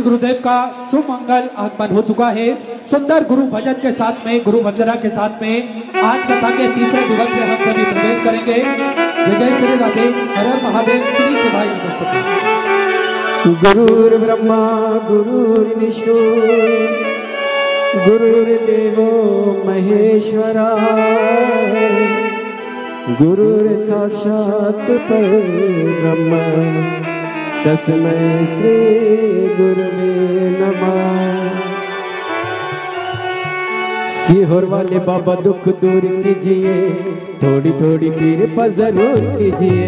पूज्य गुरुदेव का शुभ मंगल आगमन हो चुका है। सुंदर गुरु भजन के साथ में, गुरु वंदना के साथ में आज कथा के तीसरे दिवस में हम सभी प्रवेश करेंगे। जय जय श्री राधे, हर हर महादेव, श्री शिवाय नमः। गुरुर् ब्रह्मा गुरुर्विष्णु गुरुर्देवो महेश्वरा गुरुर्साक्षात् परब्रह्म तस्मै श्री गुरुवे नमः। सीहोर वाले बाबा दुख दूर कीजिए, थोड़ी थोड़ी कृपा जरूर कीजिए।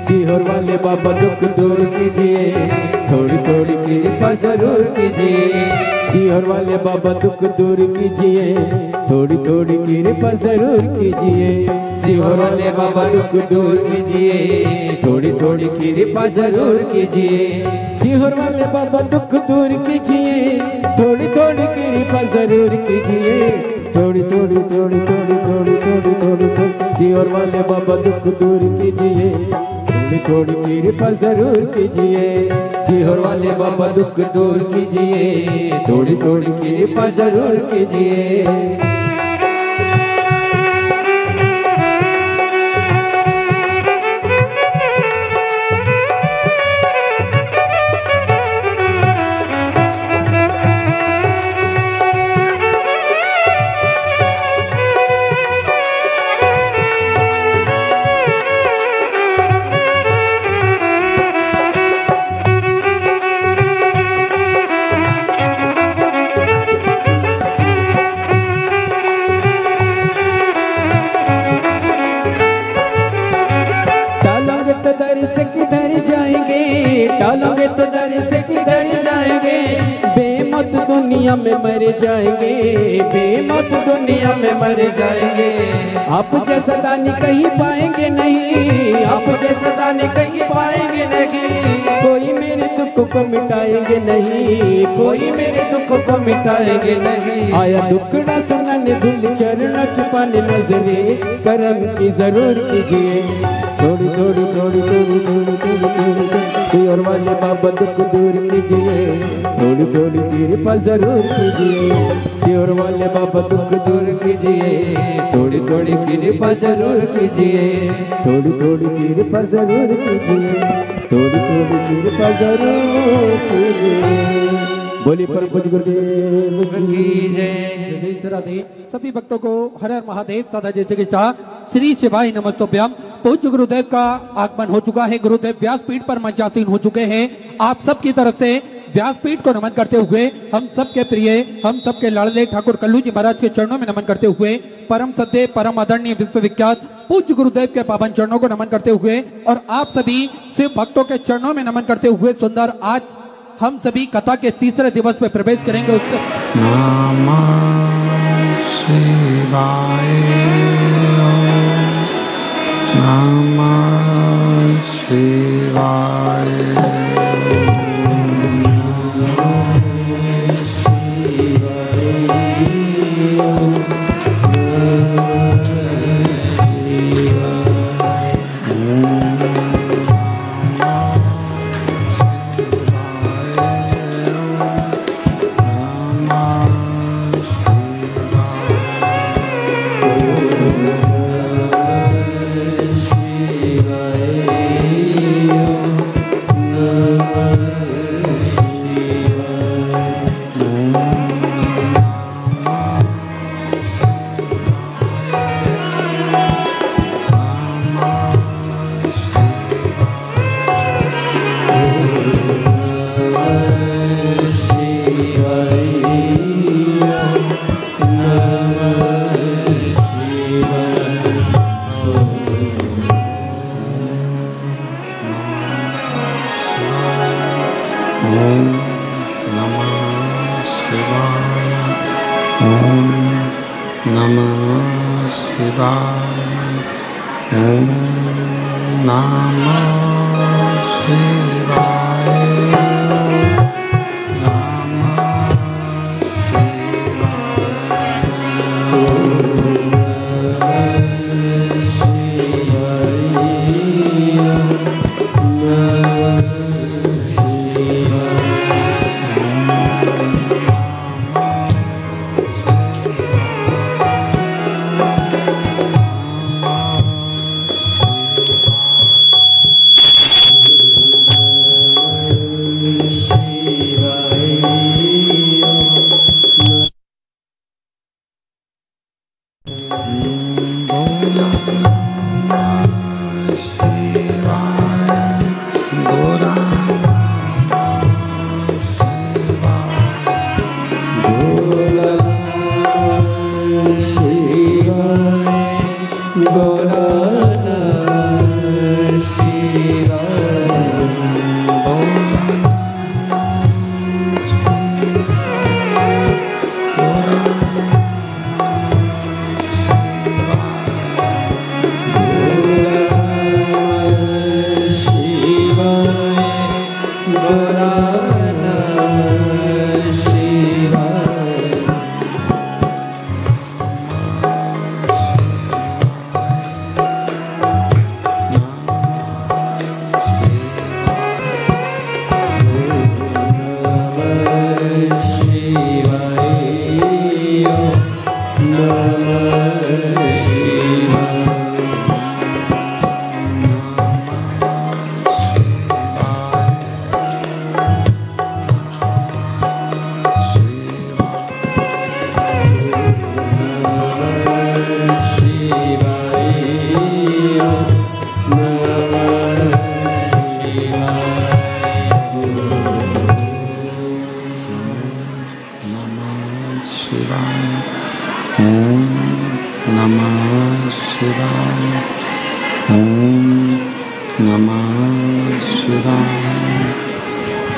सीहोर वाले बाबा दुख दूर कीजिए, थोड़ी थोड़ी कृपा जरूर कीजिए। सीहोर वाले बाबा दुख दूर कीजिए, थोड़ी थोड़ी कृपा जरूर कीजिए। सीहोर वाले बाबा दुख दूर कीजिए, थोड़ी थोड़ी कृपा जरूर कीजिए। सीहोर वाले बाबा दुख दूर कीजिए, थोड़ी थोड़ी कृपा जरूर कीजिए। थोड़ी थोड़ी थोड़ी थोड़ी थोड़ी थोड़ी थोड़ी थोड़ी सीहोर वाले बाबा दुख दूर कीजिए, थोड़ी थोड़ी कृपा जरूर कीजिए। सीहोर वाले बाबा दुख दूर कीजिए, थोड़ी थोड़ी कृपा जरूर कीजिए। टालोगे तो दर से किधर जाएंगे, बेमौत दुनिया में मर जाएंगे, बेमौत दुनिया में मर जाएंगे। आप जैसा दानी कहीं पाएंगे नहीं, आप जैसा दानी कहीं पाएंगे नहीं। कोई मेरे दुख को मिटाएंगे नहीं, कोई मेरे दुख को मिटाएंगे नहीं। आया दुखड़ा सुनने धुल चरण की पानी नजरे करम की जरूर कीजिए। थोड़ी थोड़ी थोड़ी थोड़ी थोड़ी थोड़ी थोड़ी और वाले बाबा दुख दूर कीजिए, थोड़ी थोड़ी कृपा जरूर कीजिए। सियोर वाले बाबा दुख दूर कीजिए, थोड़ी थोड़ी कृपा जरूर कीजिए। थोड़ी थोड़ी कृपा जरूर कीजिए, थोड़ी थोड़ी कृपा जरूर कीजिए। बोली पर पूज्य गुरुदेव की जय। जय श्री राधे। सभी भक्तों को हर हर महादेव, सदा जैसे की चाह, श्री शिवाय नमस्तुभ्यम। पूज्य गुरुदेव का आगमन हो चुका है। गुरुदेव व्यासपीठ पर मंचासीन हो चुके हैं। आप सबकी तरफ से व्यासपीठ को नमन करते हुए, हम सबके प्रिय, हम सबके लाडले ठाकुर कल्लू जी महाराज के चरणों में नमन करते हुए, परम सत्य, परम आदरणीय, विश्वविख्यात पूज्य गुरुदेव के पावन चरणों को नमन करते हुए और आप सभी शिव भक्तों के चरणों में नमन करते हुए सुंदर आज हम सभी कथा के तीसरे दिवस में प्रवेश करेंगे। नमः शिवाय, नमः शिवाय।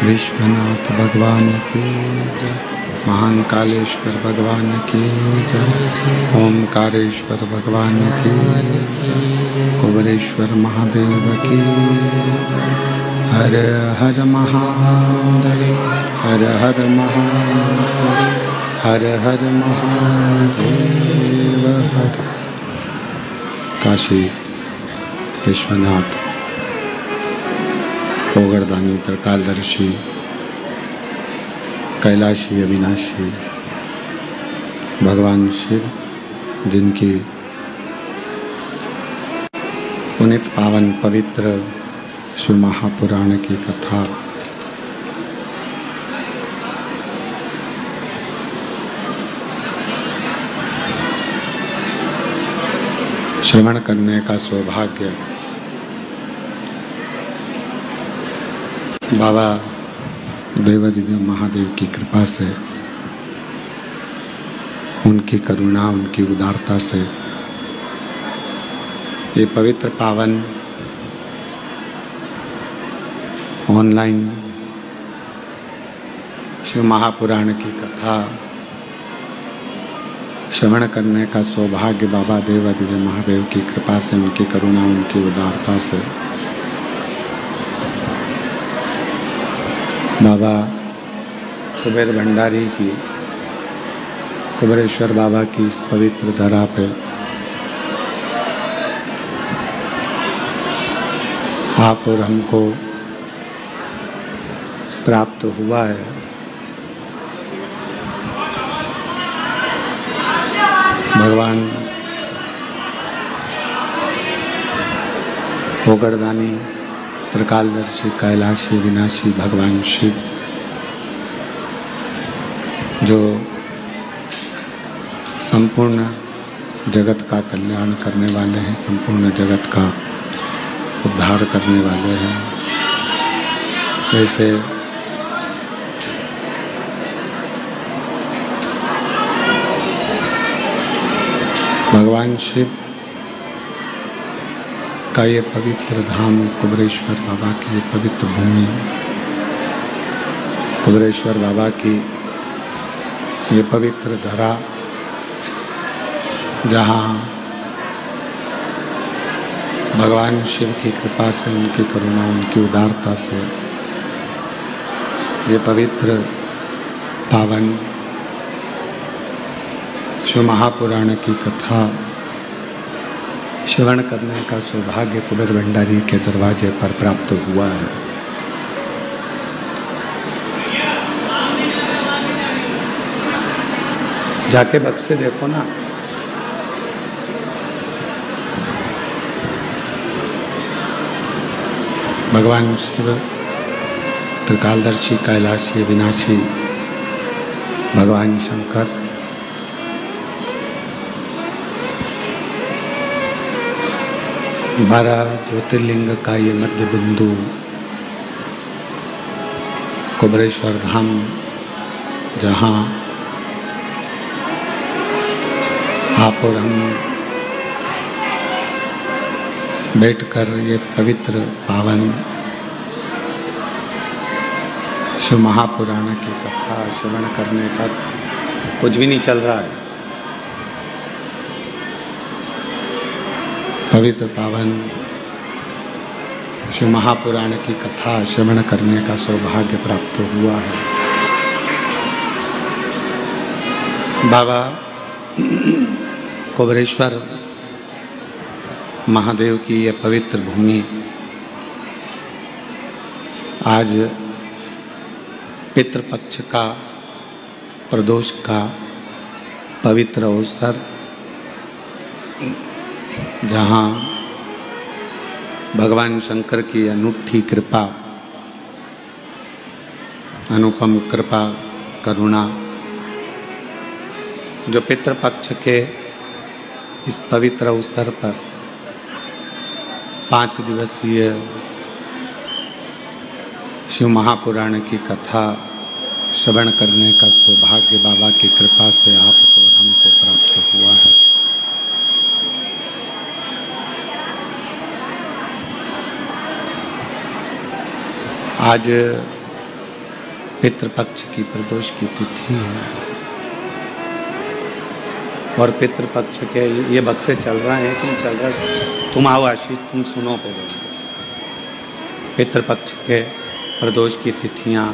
विश्वनाथ भगवान की जय, महाकालेश्वर भगवान की जय, ओमकारेश्वर भगवान की जय, कुबेरेश्वर महादेव की जय। हर हर महादेव, हर हर महादेव, हर हर महादेव। हर काशी विश्वनाथ, ओगरदानी, त्रिकालदर्शी, कैलाशी, अविनाशी भगवान शिव, जिनकी पुनित पावन पवित्र शिव महापुराण की कथा श्रवण करने का सौभाग्य बाबा देवाधिदेव महादेव की कृपा से, उनकी करुणा, उनकी उदारता से ये पवित्र पावन ऑनलाइन शिव महापुराण की कथा श्रवण करने का सौभाग्य बाबा देवाधिदेव महादेव की कृपा से, उनकी करुणा, उनकी उदारता से बाबा कुबेर भंडारी की, कुबेरेश्वर बाबा की इस पवित्र धरा पे आप और हमको प्राप्त हुआ है। भगवान ओगरदानी, त्रिकालदर्शी, कैलाशी, विनाशी भगवान शिव, जो संपूर्ण जगत का कल्याण करने वाले हैं, संपूर्ण जगत का उद्धार करने वाले हैं। ऐसे भगवान शिव का ये पवित्र धाम, कुबेरेश्वर बाबा की ये पवित्र भूमि, कुबेरेश्वर बाबा की ये पवित्र धरा, जहाँ भगवान शिव की कृपा से, उनकी करुणा, उनकी उदारता से ये पवित्र पावन शिव महापुराण की कथा श्रवण करने का सौभाग्य कुबेर भंडारी के दरवाजे पर प्राप्त हुआ है। जाके बक्से देखो ना, भगवान शिव, त्रिकालदर्शी, कैलाशी, विनाशी भगवान शंकर, 12 ज्योतिर्लिंग का ये मध्य बिंदु कुबेरेश्वर धाम, जहाँ आप और हम बैठकर ये पवित्र पावन शिव महापुराण की कथा श्रवण करने का कुछ भी नहीं चल रहा है। पवित्र पावन शिव महापुराण की कथा श्रवण करने का सौभाग्य प्राप्त हुआ है। बाबा कुबेरेश्वर महादेव की यह पवित्र भूमि आज पितृपक्ष का प्रदोष का पवित्र अवसर, जहाँ भगवान शंकर की अनूठी कृपा, अनुपम कृपा करुणा, जो पितृपक्ष के इस पवित्र अवसर पर 5 दिवसीय शिव महापुराण की कथा श्रवण करने का सौभाग्य बाबा की कृपा से आपको और हमको प्राप्त हुआ है। आज पितृपक्ष की प्रदोष की तिथि है और पितृपक्ष के ये बक्से चल रहा है कि नहीं चल रहा है? तुम आओ आशीष, तुम सुनो पहले। पितृपक्ष के प्रदोष की तिथियां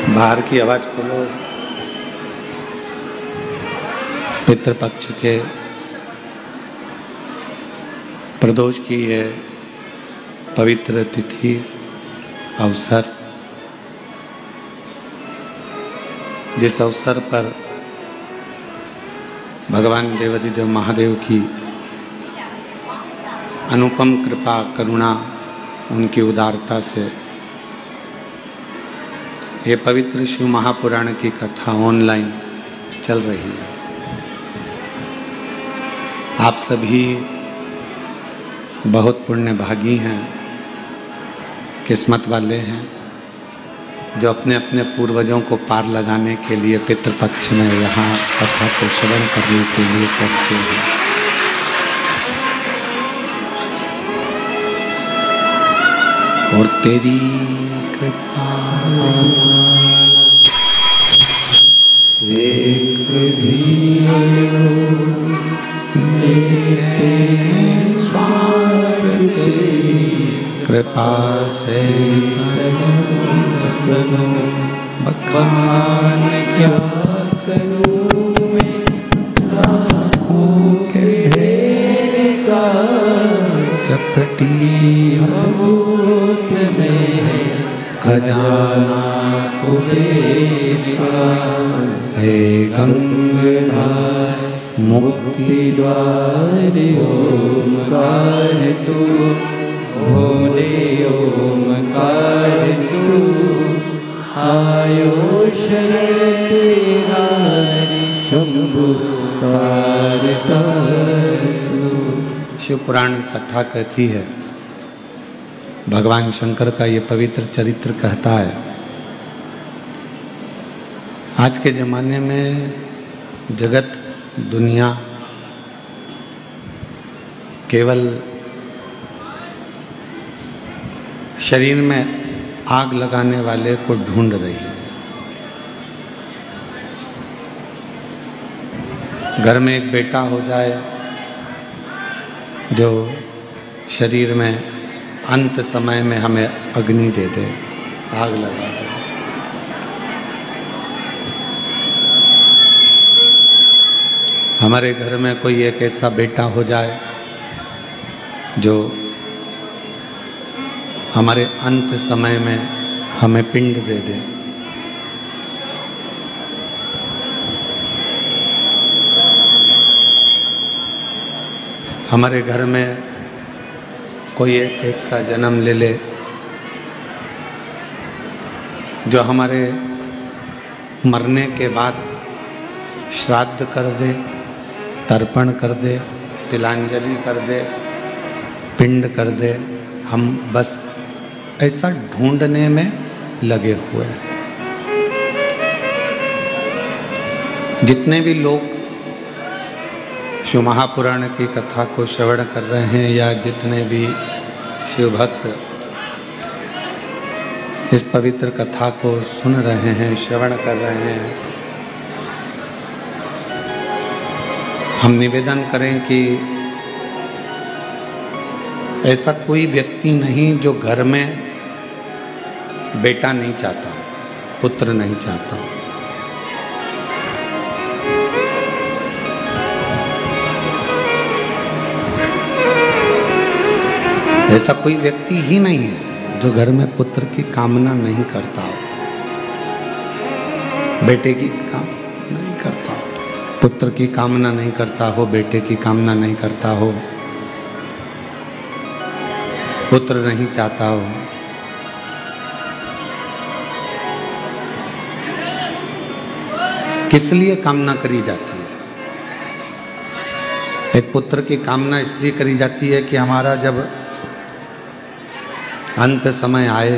बाहर की आवाज खोलो। पितृपक्ष के प्रदोष की ये पवित्र तिथि अवसर, जिस अवसर पर भगवान देवाधिदेव महादेव की अनुपम कृपा करुणा, उनकी उदारता से ये पवित्र शिव महापुराण की कथा ऑनलाइन चल रही है। आप सभी बहुत पुण्यभागी हैं, किस्मत वाले हैं, जो अपने अपने पूर्वजों को पार लगाने के लिए पितृपक्ष में यहाँ कथा को श्रवण करने के लिए पहुँचे हैं। और तेरी कृपा एक भी श्वास तेरी कृपा से बखान क्या करूं मैं, लाखों के ढेर का चपटी अमूर्त में खजाना कुबेर का है। गंगाधर मुक्ति द्वार ओमकार तू, भोले ओमकार तू, आयो शरण तेरा शंभु कारता तू। शिव पुराण कथा कहती है, भगवान शंकर का ये पवित्र चरित्र कहता है, आज के ज़माने में जगत दुनिया केवल शरीर में आग लगाने वाले को ढूंढ रही है। घर में एक बेटा हो जाए जो शरीर में अंत समय में हमें अग्नि दे दे, आग लगा दे। हमारे घर में कोई एक ऐसा बेटा हो जाए जो हमारे अंत समय में हमें पिंड दे दे। हमारे घर में कोई एक ऐसा जन्म ले ले जो हमारे मरने के बाद श्राद्ध कर दे, तर्पण कर दे, तिलांजलि कर दे, पिंड कर दे। हम बस ऐसा ढूंढने में लगे हुए हैं। जितने भी लोग शिव महापुराण की कथा को श्रवण कर रहे हैं या जितने भी शिव भक्त इस पवित्र कथा को सुन रहे हैं, श्रवण कर रहे हैं, हम निवेदन करें कि ऐसा कोई व्यक्ति नहीं जो घर में बेटा नहीं चाहता, पुत्र नहीं चाहता। ऐसा कोई व्यक्ति ही नहीं है जो घर में पुत्र की कामना नहीं करता हो, बेटे की कामना नहीं करता हो, पुत्र की कामना नहीं करता हो, बेटे की कामना नहीं करता हो, पुत्र नहीं चाहता हो। किस लिए कामना करी जाती है? एक पुत्र की कामना इसलिए करी जाती है कि हमारा जब अंत समय आए,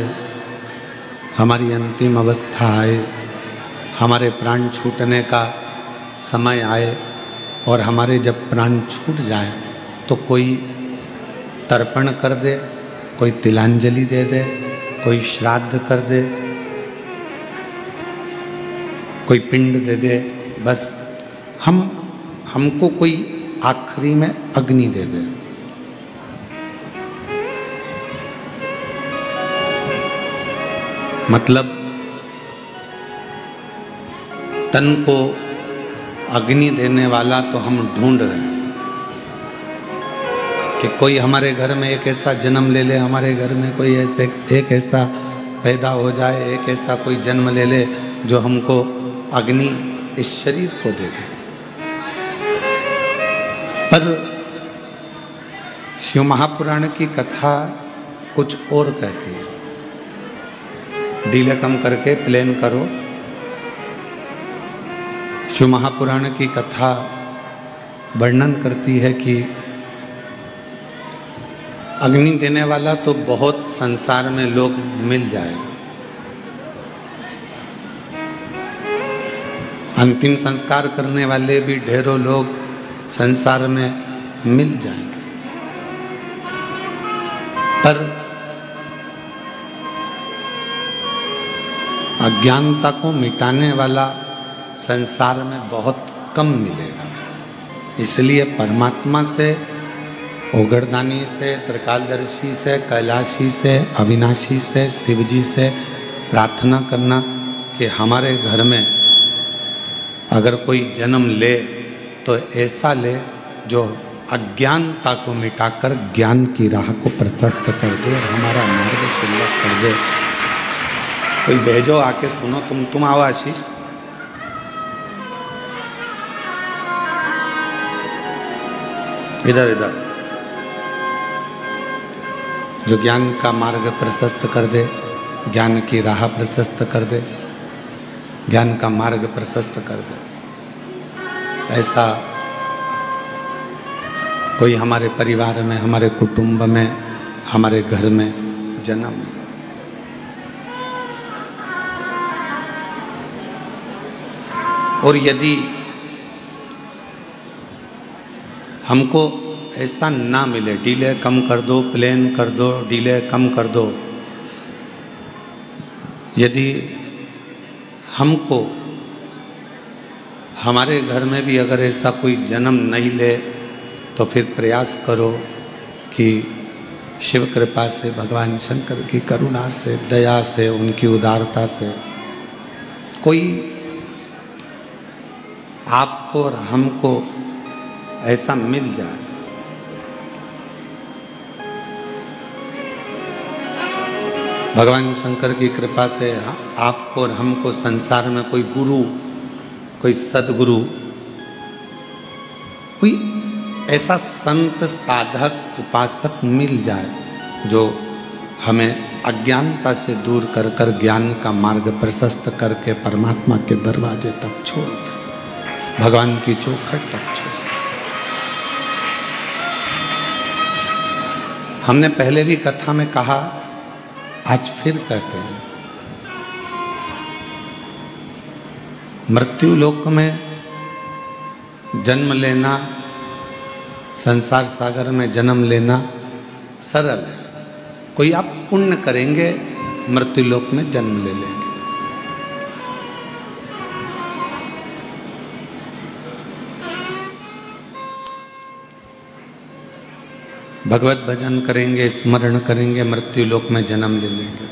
हमारी अंतिम अवस्था आए, हमारे प्राण छूटने का समय आए और हमारे जब प्राण छूट जाए तो कोई तर्पण कर दे, कोई तिलांजलि दे दे, कोई श्राद्ध कर दे, कोई पिंड दे दे, बस हमको कोई आखिरी में अग्नि दे दे। मतलब तन को अग्नि देने वाला तो हम ढूंढ रहे हैं कि कोई हमारे घर में एक ऐसा जन्म ले ले, हमारे घर में कोई ऐसे एक ऐसा पैदा हो जाए, एक ऐसा कोई जन्म ले ले जो हमको अग्नि इस शरीर को दे दे। पर शिव महापुराण की कथा कुछ और कहती है। डीले कम करके प्लेन करो। शिव महापुराण की कथा वर्णन करती है कि अग्नि देने वाला तो बहुत संसार में लोग मिल जाएगा, अंतिम संस्कार करने वाले भी ढेरों लोग संसार में मिल जाएंगे, पर अज्ञानता को मिटाने वाला संसार में बहुत कम मिलेगा। इसलिए परमात्मा से, ओगरदानी से, त्रिकालदर्शी से, कैलाशी से, अविनाशी से, शिवजी से प्रार्थना करना कि हमारे घर में अगर कोई जन्म ले तो ऐसा ले जो अज्ञानता को मिटाकर ज्ञान की राह को प्रशस्त कर दे, हमारा मार्ग सुलभ कर दे। कोई भेजो आके सुनो। तुम आओ आशीष। इधर इधर। जो ज्ञान का मार्ग प्रशस्त कर दे, ज्ञान की राह प्रशस्त कर दे, ज्ञान का मार्ग प्रशस्त कर दे, ऐसा कोई हमारे परिवार में, हमारे कुटुंब में, हमारे घर में जन्म। और यदि हमको ऐसा ना मिले, डीले कम कर दो, प्लेन कर दो, डीले कम कर दो, यदि हमको हमारे घर में भी अगर ऐसा कोई जन्म नहीं ले तो फिर प्रयास करो कि शिव कृपा से, भगवान शंकर की करुणा से, दया से, उनकी उदारता से कोई आपको और हमको ऐसा मिल जाए। भगवान शंकर की कृपा से आपको और हमको संसार में कोई गुरु, कोई सदगुरु, कोई ऐसा संत, साधक, उपासक मिल जाए जो हमें अज्ञानता से दूर कर कर ज्ञान का मार्ग प्रशस्त करके परमात्मा के दरवाजे तक छोड़ दे, भगवान की चौखट तक छोड़। हमने पहले भी कथा में कहा, आज फिर कहते हैं, मृत्यु लोक में जन्म लेना, संसार सागर में जन्म लेना सरल है। कोई आप पुण्य करेंगे, मृत्यु लोक में जन्म ले लेंगे। भगवत भजन करेंगे, स्मरण करेंगे, मृत्यु लोक में जन्म ले लेंगे।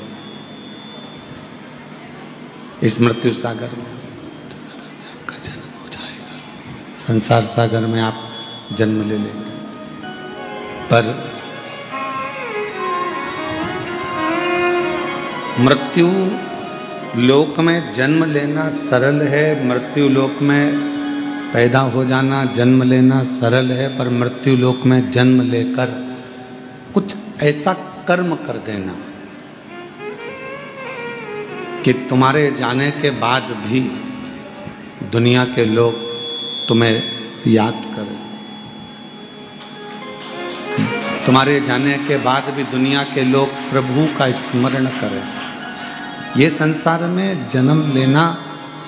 इस मृत्यु सागर में आपका जन्म हो जाएगा, संसार सागर में आप जन्म ले लेंगे। पर मृत्यु लोक में जन्म लेना सरल है, मृत्यु लोक में पैदा हो जाना, जन्म लेना सरल है। पर मृत्यु लोक में जन्म लेकर कुछ ऐसा कर्म कर देना कि तुम्हारे जाने के बाद भी दुनिया के लोग तुम्हें याद करें, तुम्हारे जाने के बाद भी दुनिया के लोग प्रभु का स्मरण करें। ये संसार में जन्म लेना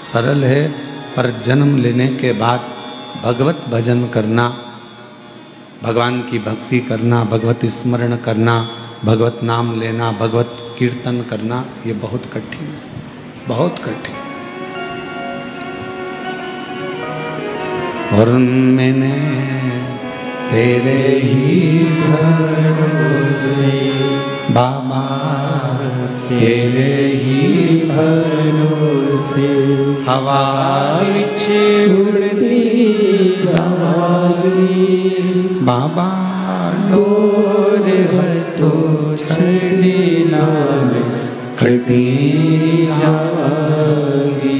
सरल है, पर जन्म लेने के बाद भगवत भजन करना, भगवान की भक्ति करना, भगवत स्मरण करना, भगवत नाम लेना, भगवत कीर्तन करना, ये बहुत कठिन है, बहुत कठिन। और मैंने तेरे ही भरोसे बाबा, तेरे ही भरोसे हवा उड़ती जागी बाबा, डोर है तो छड़ी नाम कटी जागी।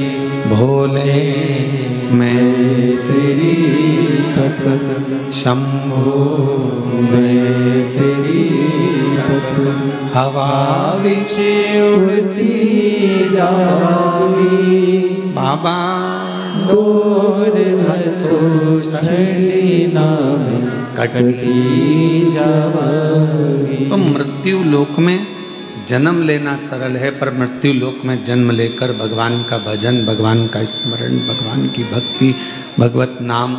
भोले मैं तेरी भक्त, शंभो मैं तेरी भक्त, हवा बिच उड़ती जागी बाबा, डोर है तो छड़ी नाम कटी जागी। तो मृत्यु लोक में जन्म लेना सरल है, पर मृत्यु लोक में जन्म लेकर भगवान का भजन, भगवान का स्मरण, भगवान की भक्ति, भगवत नाम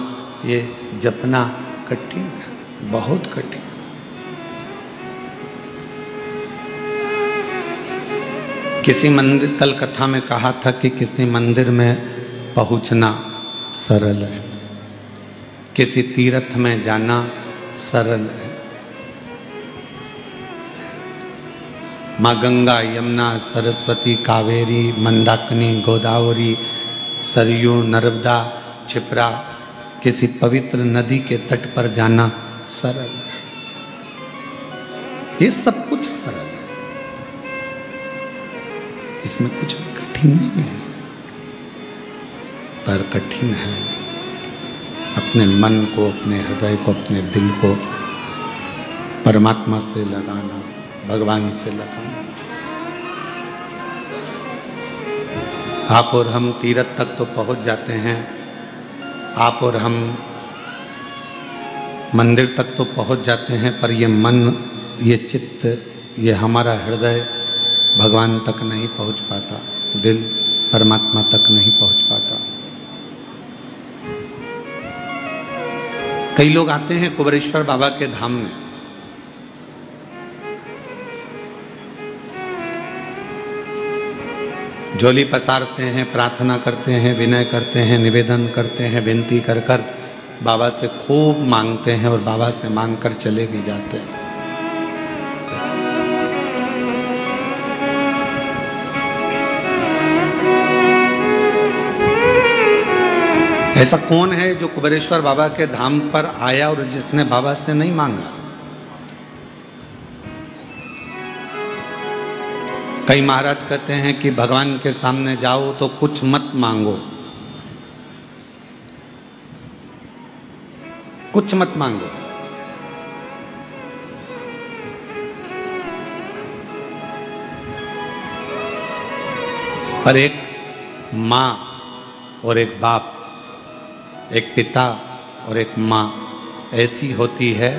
ये जपना कठिन है, बहुत कठिन। किसी मंदिर, कल कथा में कहा था कि किसी मंदिर में पहुंचना सरल है, किसी तीर्थ में जाना सरल है। माँ गंगा, यमुना, सरस्वती, कावेरी, मंदाकिनी, गोदावरी, सरयू, नर्मदा, क्षिप्रा, किसी पवित्र नदी के तट पर जाना सरल है। ये सब कुछ सरल है, इसमें कुछ भी कठिन नहीं है। पर कठिन है अपने मन को, अपने हृदय को, अपने दिल को परमात्मा से लगाना, भगवान से लगाना। आप और हम तीर्थ तक तो पहुंच जाते हैं, आप और हम मंदिर तक तो पहुंच जाते हैं, पर ये मन, ये चित्त, ये हमारा हृदय भगवान तक नहीं पहुंच पाता, दिल परमात्मा तक नहीं पहुंच पाता। कई लोग आते हैं कुबेरेश्वर बाबा के धाम में, झोली पसारते हैं, प्रार्थना करते हैं, विनय करते हैं, निवेदन करते हैं, विनती कर कर बाबा से खूब मांगते हैं और बाबा से मांग कर चले भी जाते हैं। ऐसा कौन है जो कुबेरेश्वर बाबा के धाम पर आया और जिसने बाबा से नहीं मांगा? कई महाराज कहते हैं कि भगवान के सामने जाओ तो कुछ मत मांगो, कुछ मत मांगो। पर एक माँ और एक बाप, एक पिता और एक माँ ऐसी होती है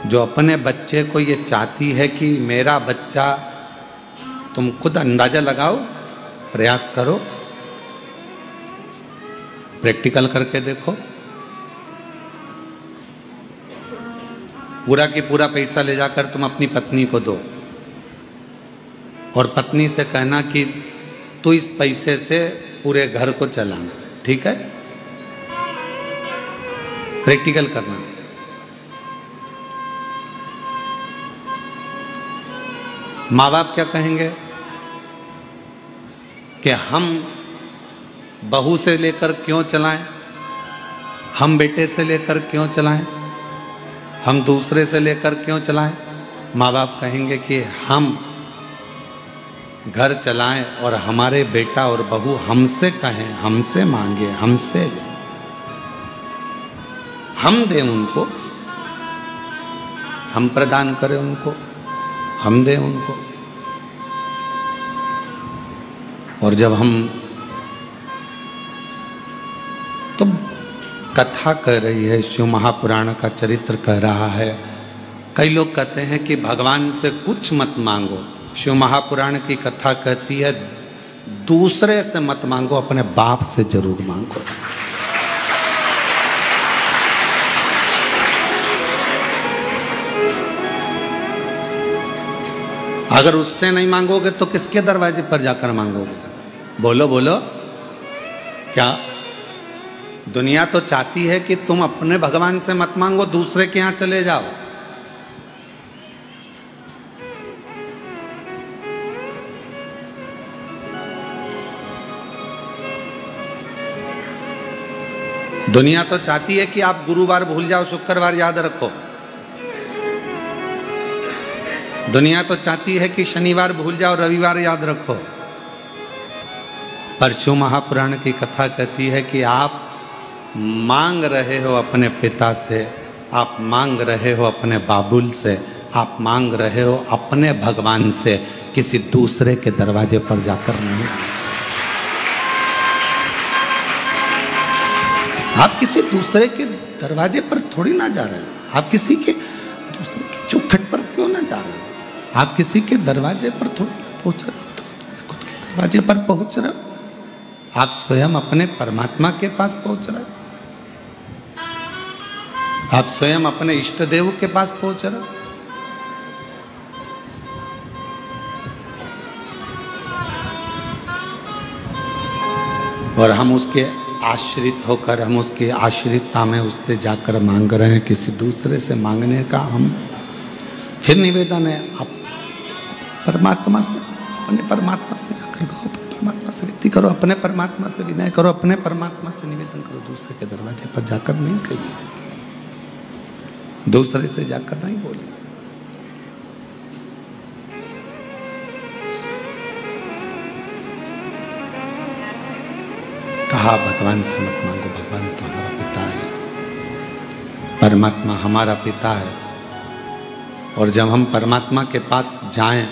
जो अपने बच्चे को ये चाहती है कि मेरा बच्चा, तुम खुद अंदाजा लगाओ, प्रयास करो, प्रैक्टिकल करके देखो। पूरा की पूरा पैसा ले जाकर तुम अपनी पत्नी को दो और पत्नी से कहना कि तू इस पैसे से पूरे घर को चलाना, ठीक है? प्रैक्टिकल करना। माँ बाप क्या कहेंगे कि हम बहू से लेकर क्यों चलाएं, हम बेटे से लेकर क्यों चलाएं, हम दूसरे से लेकर क्यों चलाएं? माँ बाप कहेंगे कि हम घर चलाएं और हमारे बेटा और बहू हमसे कहें, हमसे मांगे, हमसे लें, हम दें उनको, हम प्रदान करें उनको, हम दें उनको। और जब हम तो कथा कह रही है, शिव महापुराण का चरित्र कह रहा है। कई लोग कहते हैं कि भगवान से कुछ मत मांगो। शिव महापुराण की कथा कहती है दूसरे से मत मांगो, अपने बाप से जरूर मांगो। अगर उससे नहीं मांगोगे तो किसके दरवाजे पर जाकर मांगोगे? बोलो बोलो। क्या दुनिया तो चाहती है कि तुम अपने भगवान से मत मांगो, दूसरे के यहां चले जाओ। दुनिया तो चाहती है कि आप गुरुवार भूल जाओ, शुक्रवार याद रखो। दुनिया तो चाहती है कि शनिवार भूल जाओ, रविवार याद रखो। पर शिव महापुराण की कथा कहती है कि आप मांग रहे हो अपने पिता से, आप मांग रहे हो अपने बाबुल से, आप मांग रहे हो अपने भगवान से, किसी दूसरे के दरवाजे पर जाकर नहीं। आप किसी दूसरे के दरवाजे पर थोड़ी ना जा रहे हो। आप किसी के दूसरे के चौखट पर क्यों ना जा रहे हो? आप किसी के दरवाजे पर थोड़ी ना पहुंच रहे हो, तो खुद के दरवाजे पर पहुंच रहे हो। आप स्वयं अपने परमात्मा के पास पहुंच रहे हो। आप स्वयं अपने इष्ट देव के पास पहुंच रहे हो। और हम उसके आश्रित होकर, हम उसकी आश्रितता में उससे जाकर मांग रहे हैं। किसी दूसरे से मांगने का हम फिर निवेदन है, आप परमात्मा से, अपने परमात्मा से जाकर कहो, अपने परमात्मा से विनती करो, अपने परमात्मा से विनय करो, अपने परमात्मा से निवेदन करो। दूसरे के दरवाजे पर जाकर नहीं कहिए, दूसरे से जाकर नहीं बोलिए। कहा भगवान से मत मांगो, भगवान तो हमारा पिता है, परमात्मा हमारा पिता है। और जब हम परमात्मा के पास जाएं,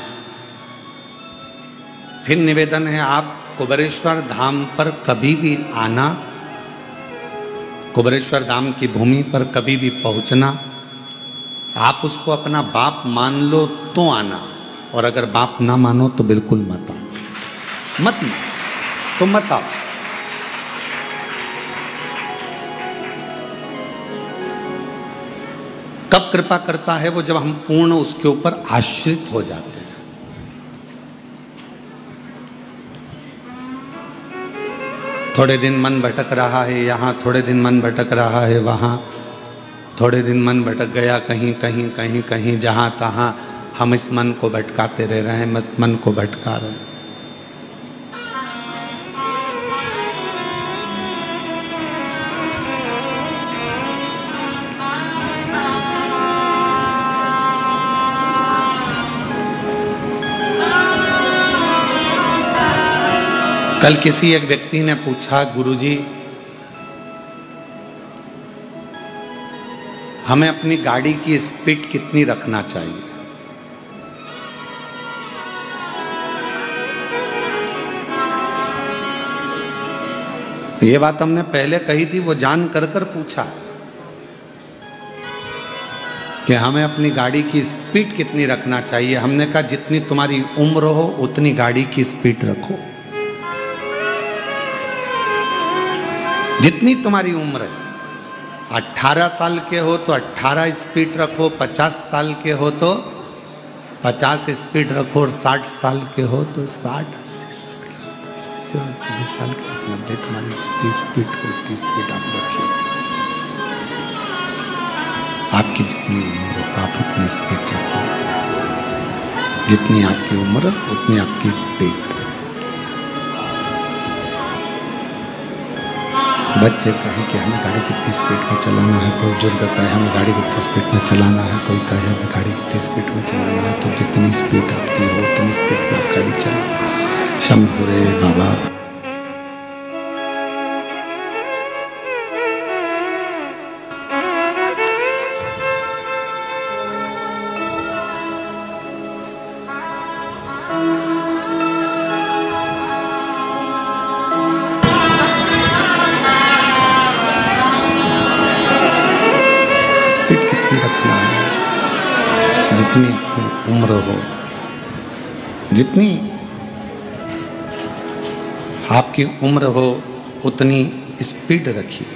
फिर निवेदन है आप कुबेरेश्वर धाम पर कभी भी आना, कुबेरेश्वर धाम की भूमि पर कभी भी पहुंचना, आप उसको अपना बाप मान लो तो आना, और अगर बाप ना मानो तो बिल्कुल मत आओ, मत तो मत आओ। कब कृपा करता है वो? जब हम पूर्ण उसके ऊपर आश्रित हो जाते हैं। थोड़े दिन मन भटक रहा है यहाँ, थोड़े दिन मन भटक रहा है वहाँ, थोड़े दिन मन भटक गया कहीं कहीं कहीं कहीं, जहाँ तहाँ हम इस मन को भटकाते रह रहे हैं, मन को भटका रहे हैं। कल किसी एक व्यक्ति ने पूछा, गुरुजी हमें अपनी गाड़ी की स्पीड कितनी रखना चाहिए? ये बात हमने पहले कही थी, वो जान कर पूछा कि हमें अपनी गाड़ी की स्पीड कितनी रखना चाहिए। हमने कहा जितनी तुम्हारी उम्र हो उतनी गाड़ी की स्पीड रखो। जितनी तुम्हारी उम्र है, 18 साल के हो तो 18 स्पीड रखो, 50 साल के हो तो 50 स्पीड रखो, और 60 साल के हो तो 60, 80 साल के हो तो 80, 90 साल के 90, तुम्हारी जितनी स्पीड को उतनी स्पीड आप रखिए। आपकी जितनी उम्र हो आप उतनी स्पीड रखो, जितनी आपकी उम्र उतनी आपकी स्पीड। बच्चे कहें कि हमें गाड़ी कितनी स्पीड में चलाना है, कोई बुजुर्ग कहे हमें गाड़ी कितनी स्पीड में चलाना है, कोई कहे हमें गाड़ी कितनी स्पीड में चलाना है, तो जितनी स्पीड आपकी हो उतनी स्पीड में आप गाड़ी चलाओ। शंभू रे बाबा। जितनी उम्र हो, जितनी आपकी उम्र हो उतनी स्पीड रखिए।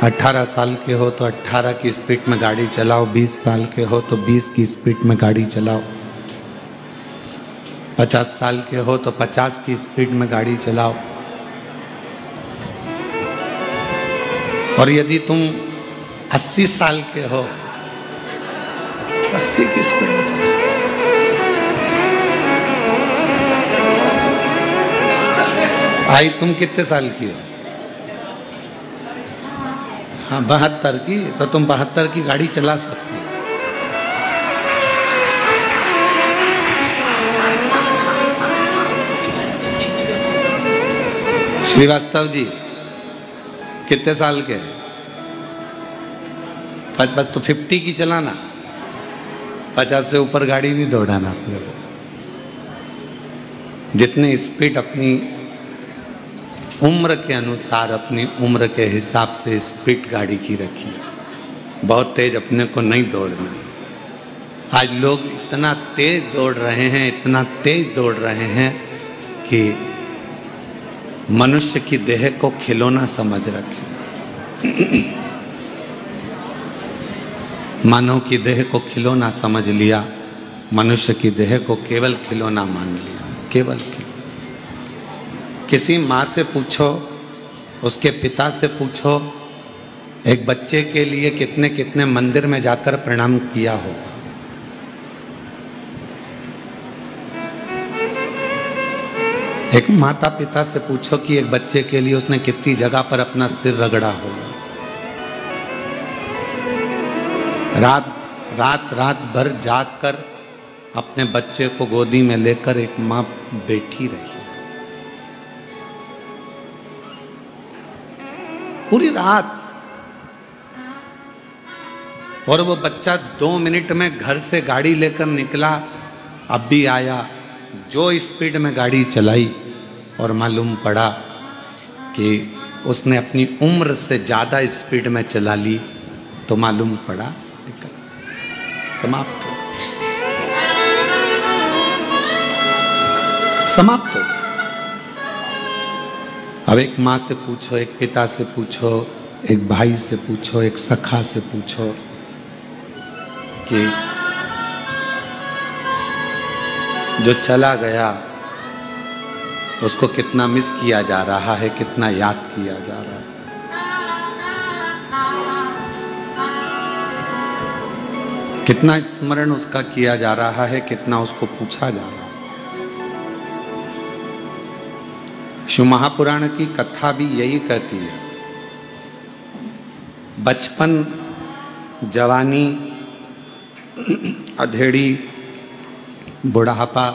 18 साल के हो तो 18 की स्पीड में गाड़ी चलाओ, 20 साल के हो तो 20 की स्पीड में गाड़ी चलाओ, 50 साल के हो तो 50 की स्पीड में गाड़ी चलाओ। और यदि तुम 80 साल के हो, 80 की स्पीड में चलाओ। आई तुम कितने साल की हो? हाँ 72 की, तो तुम 72 की गाड़ी चला सकती हो। श्रीवास्तव जी कितने साल के हैं? तो 50 की चलाना, 50 से ऊपर गाड़ी नहीं दौड़ाना अपने को। जितनी स्पीड अपनी उम्र के अनुसार, अपनी उम्र के हिसाब से स्पीड गाड़ी की रखिए। बहुत तेज अपने को नहीं दौड़ना। आज लोग इतना तेज दौड़ रहे हैं, इतना तेज दौड़ रहे हैं कि मनुष्य की देह को खिलौना समझ रखे। मानव की देह को खिलौना समझ लिया, मनुष्य की देह को केवल खिलौना मान लिया, केवल खिलौना। किसी माँ से पूछो, उसके पिता से पूछो, एक बच्चे के लिए कितने कितने मंदिर में जाकर प्रणाम किया हो। एक माता पिता से पूछो कि एक बच्चे के लिए उसने कितनी जगह पर अपना सिर रगड़ा होगा। रात भर जाग कर अपने बच्चे को गोदी में लेकर एक माँ बैठी रही पूरी रात, और वो बच्चा 2 मिनट में घर से गाड़ी लेकर निकला, अब भी आया, जो स्पीड में गाड़ी चलाई, और मालूम पड़ा कि उसने अपनी उम्र से ज्यादा स्पीड में चला ली, तो मालूम पड़ा समाप्त हो, समाप्त हो। अब एक माँ से पूछो, एक पिता से पूछो, एक भाई से पूछो, एक सखा से पूछो कि जो चला गया उसको कितना मिस किया जा रहा है, कितना याद किया जा रहा है। कितना स्मरण उसका किया जा रहा है, कितना उसको पूछा जा रहा है। शिव महापुराण की कथा भी यही कहती है, बचपन, जवानी, अधेड़ी, बुढ़ापा,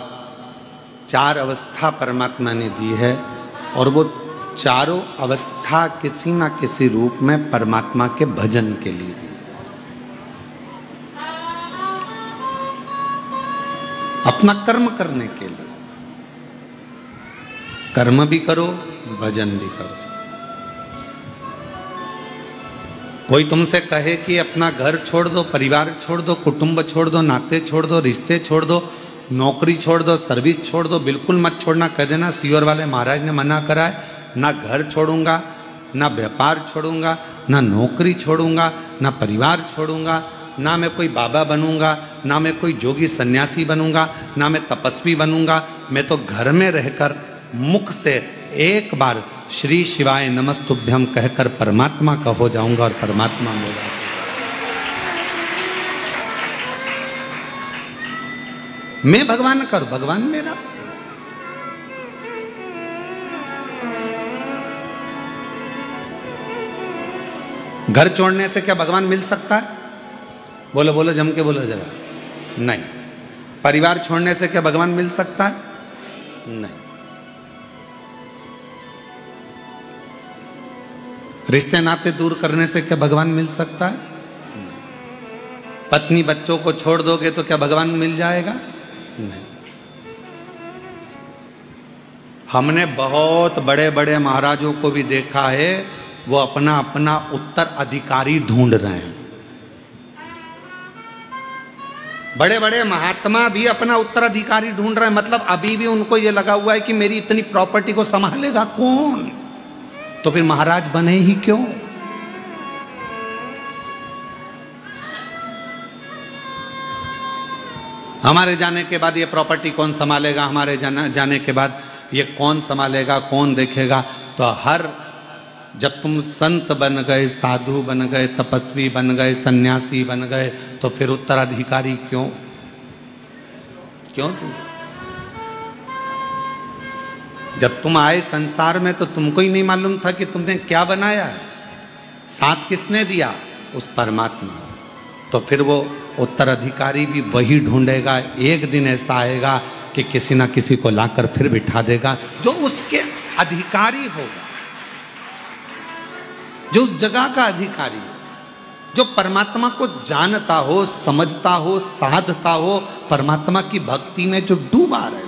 4 अवस्था परमात्मा ने दी है, और वो चारों अवस्था किसी ना किसी रूप में परमात्मा के भजन के लिए दी। अपना कर्म करने के लिए, कर्म भी करो, भजन भी करो। कोई तुमसे कहे कि अपना घर छोड़ दो, परिवार छोड़ दो, कुटुंब छोड़ दो, नाते छोड़ दो, रिश्ते छोड़ दो, नौकरी छोड़ दो, सर्विस छोड़ दो, बिल्कुल मत छोड़ना, कह देना सीवर वाले महाराज ने मना करा है, ना घर छोड़ूंगा, ना व्यापार छोड़ूंगा, ना नौकरी छोड़ूंगा, ना परिवार छोड़ूंगा, ना मैं कोई बाबा बनूंगा, ना मैं कोई जोगी सन्यासी बनूंगा, ना मैं तपस्वी बनूंगा। मैं तो घर में रहकर मुख से एक बार श्री शिवाय नमस्तुभ्यम कहकर परमात्मा का हो जाऊंगा और परमात्मा मेरा। मैं भगवान का और भगवान मेरा। घर छोड़ने से क्या भगवान मिल सकता है? बोलो बोलो, जम के बोलो जरा। नहीं। परिवार छोड़ने से क्या भगवान मिल सकता है? नहीं। रिश्ते नाते दूर करने से क्या भगवान मिल सकता है? नहीं। पत्नी बच्चों को छोड़ दोगे तो क्या भगवान मिल जाएगा? नहीं। हमने बहुत बड़े बड़े महाराजों को भी देखा है, वो अपना अपना उत्तराधिकारी ढूंढ रहे हैं। बड़े बड़े महात्मा भी अपना उत्तराधिकारी ढूंढ रहे हैं, मतलब अभी भी उनको ये लगा हुआ है कि मेरी इतनी प्रॉपर्टी को संभालेगा कौन, तो फिर महाराज बने ही क्यों? हमारे जाने के बाद ये प्रॉपर्टी कौन संभालेगा, हमारे जाने के बाद ये कौन संभालेगा, कौन देखेगा? तो हर जब तुम संत बन गए, साधु बन गए, तपस्वी बन गए, सन्यासी बन गए, तो फिर उत्तराधिकारी क्यों? क्यों? जब तुम आए संसार में तो तुमको ही नहीं मालूम था कि तुमने क्या बनाया है। साथ किसने दिया? उस परमात्मा। तो फिर वो उत्तराधिकारी भी वही ढूंढेगा। एक दिन ऐसा आएगा कि किसी ना किसी को लाकर फिर बिठा देगा जो उसके अधिकारी होगा, जो उस जगह का अधिकारी हो, जो परमात्मा को जानता हो, समझता हो, साधता हो, परमात्मा की भक्ति में जो डूबा रहे,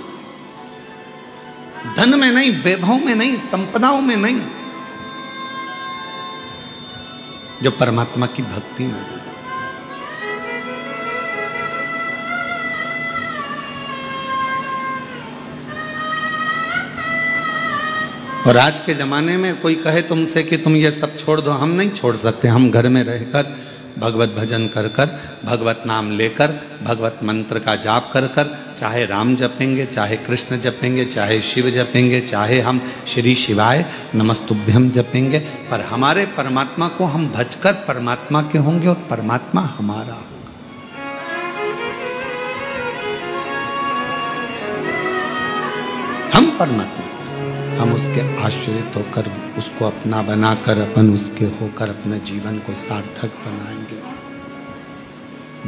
धन में नहीं, वैभव में नहीं, संपदाओं में नहीं, जो परमात्मा की भक्ति में डूबा। और आज के ज़माने में कोई कहे तुमसे कि तुम ये सब छोड़ दो, हम नहीं छोड़ सकते। हम घर में रहकर भगवत भजन कर कर, भगवत नाम लेकर, भगवत मंत्र का जाप कर कर, चाहे राम जपेंगे, चाहे कृष्ण जपेंगे, चाहे शिव जपेंगे, चाहे हम श्री शिवाय नमस्तुभ्यम जपेंगे, पर हमारे परमात्मा को हम भजकर परमात्मा के होंगे और परमात्मा हमारा होगा। हम परमात्मा, हम उसके आश्रित होकर, उसको अपना बनाकर, अपन उसके होकर अपने जीवन को सार्थक बनाएंगे।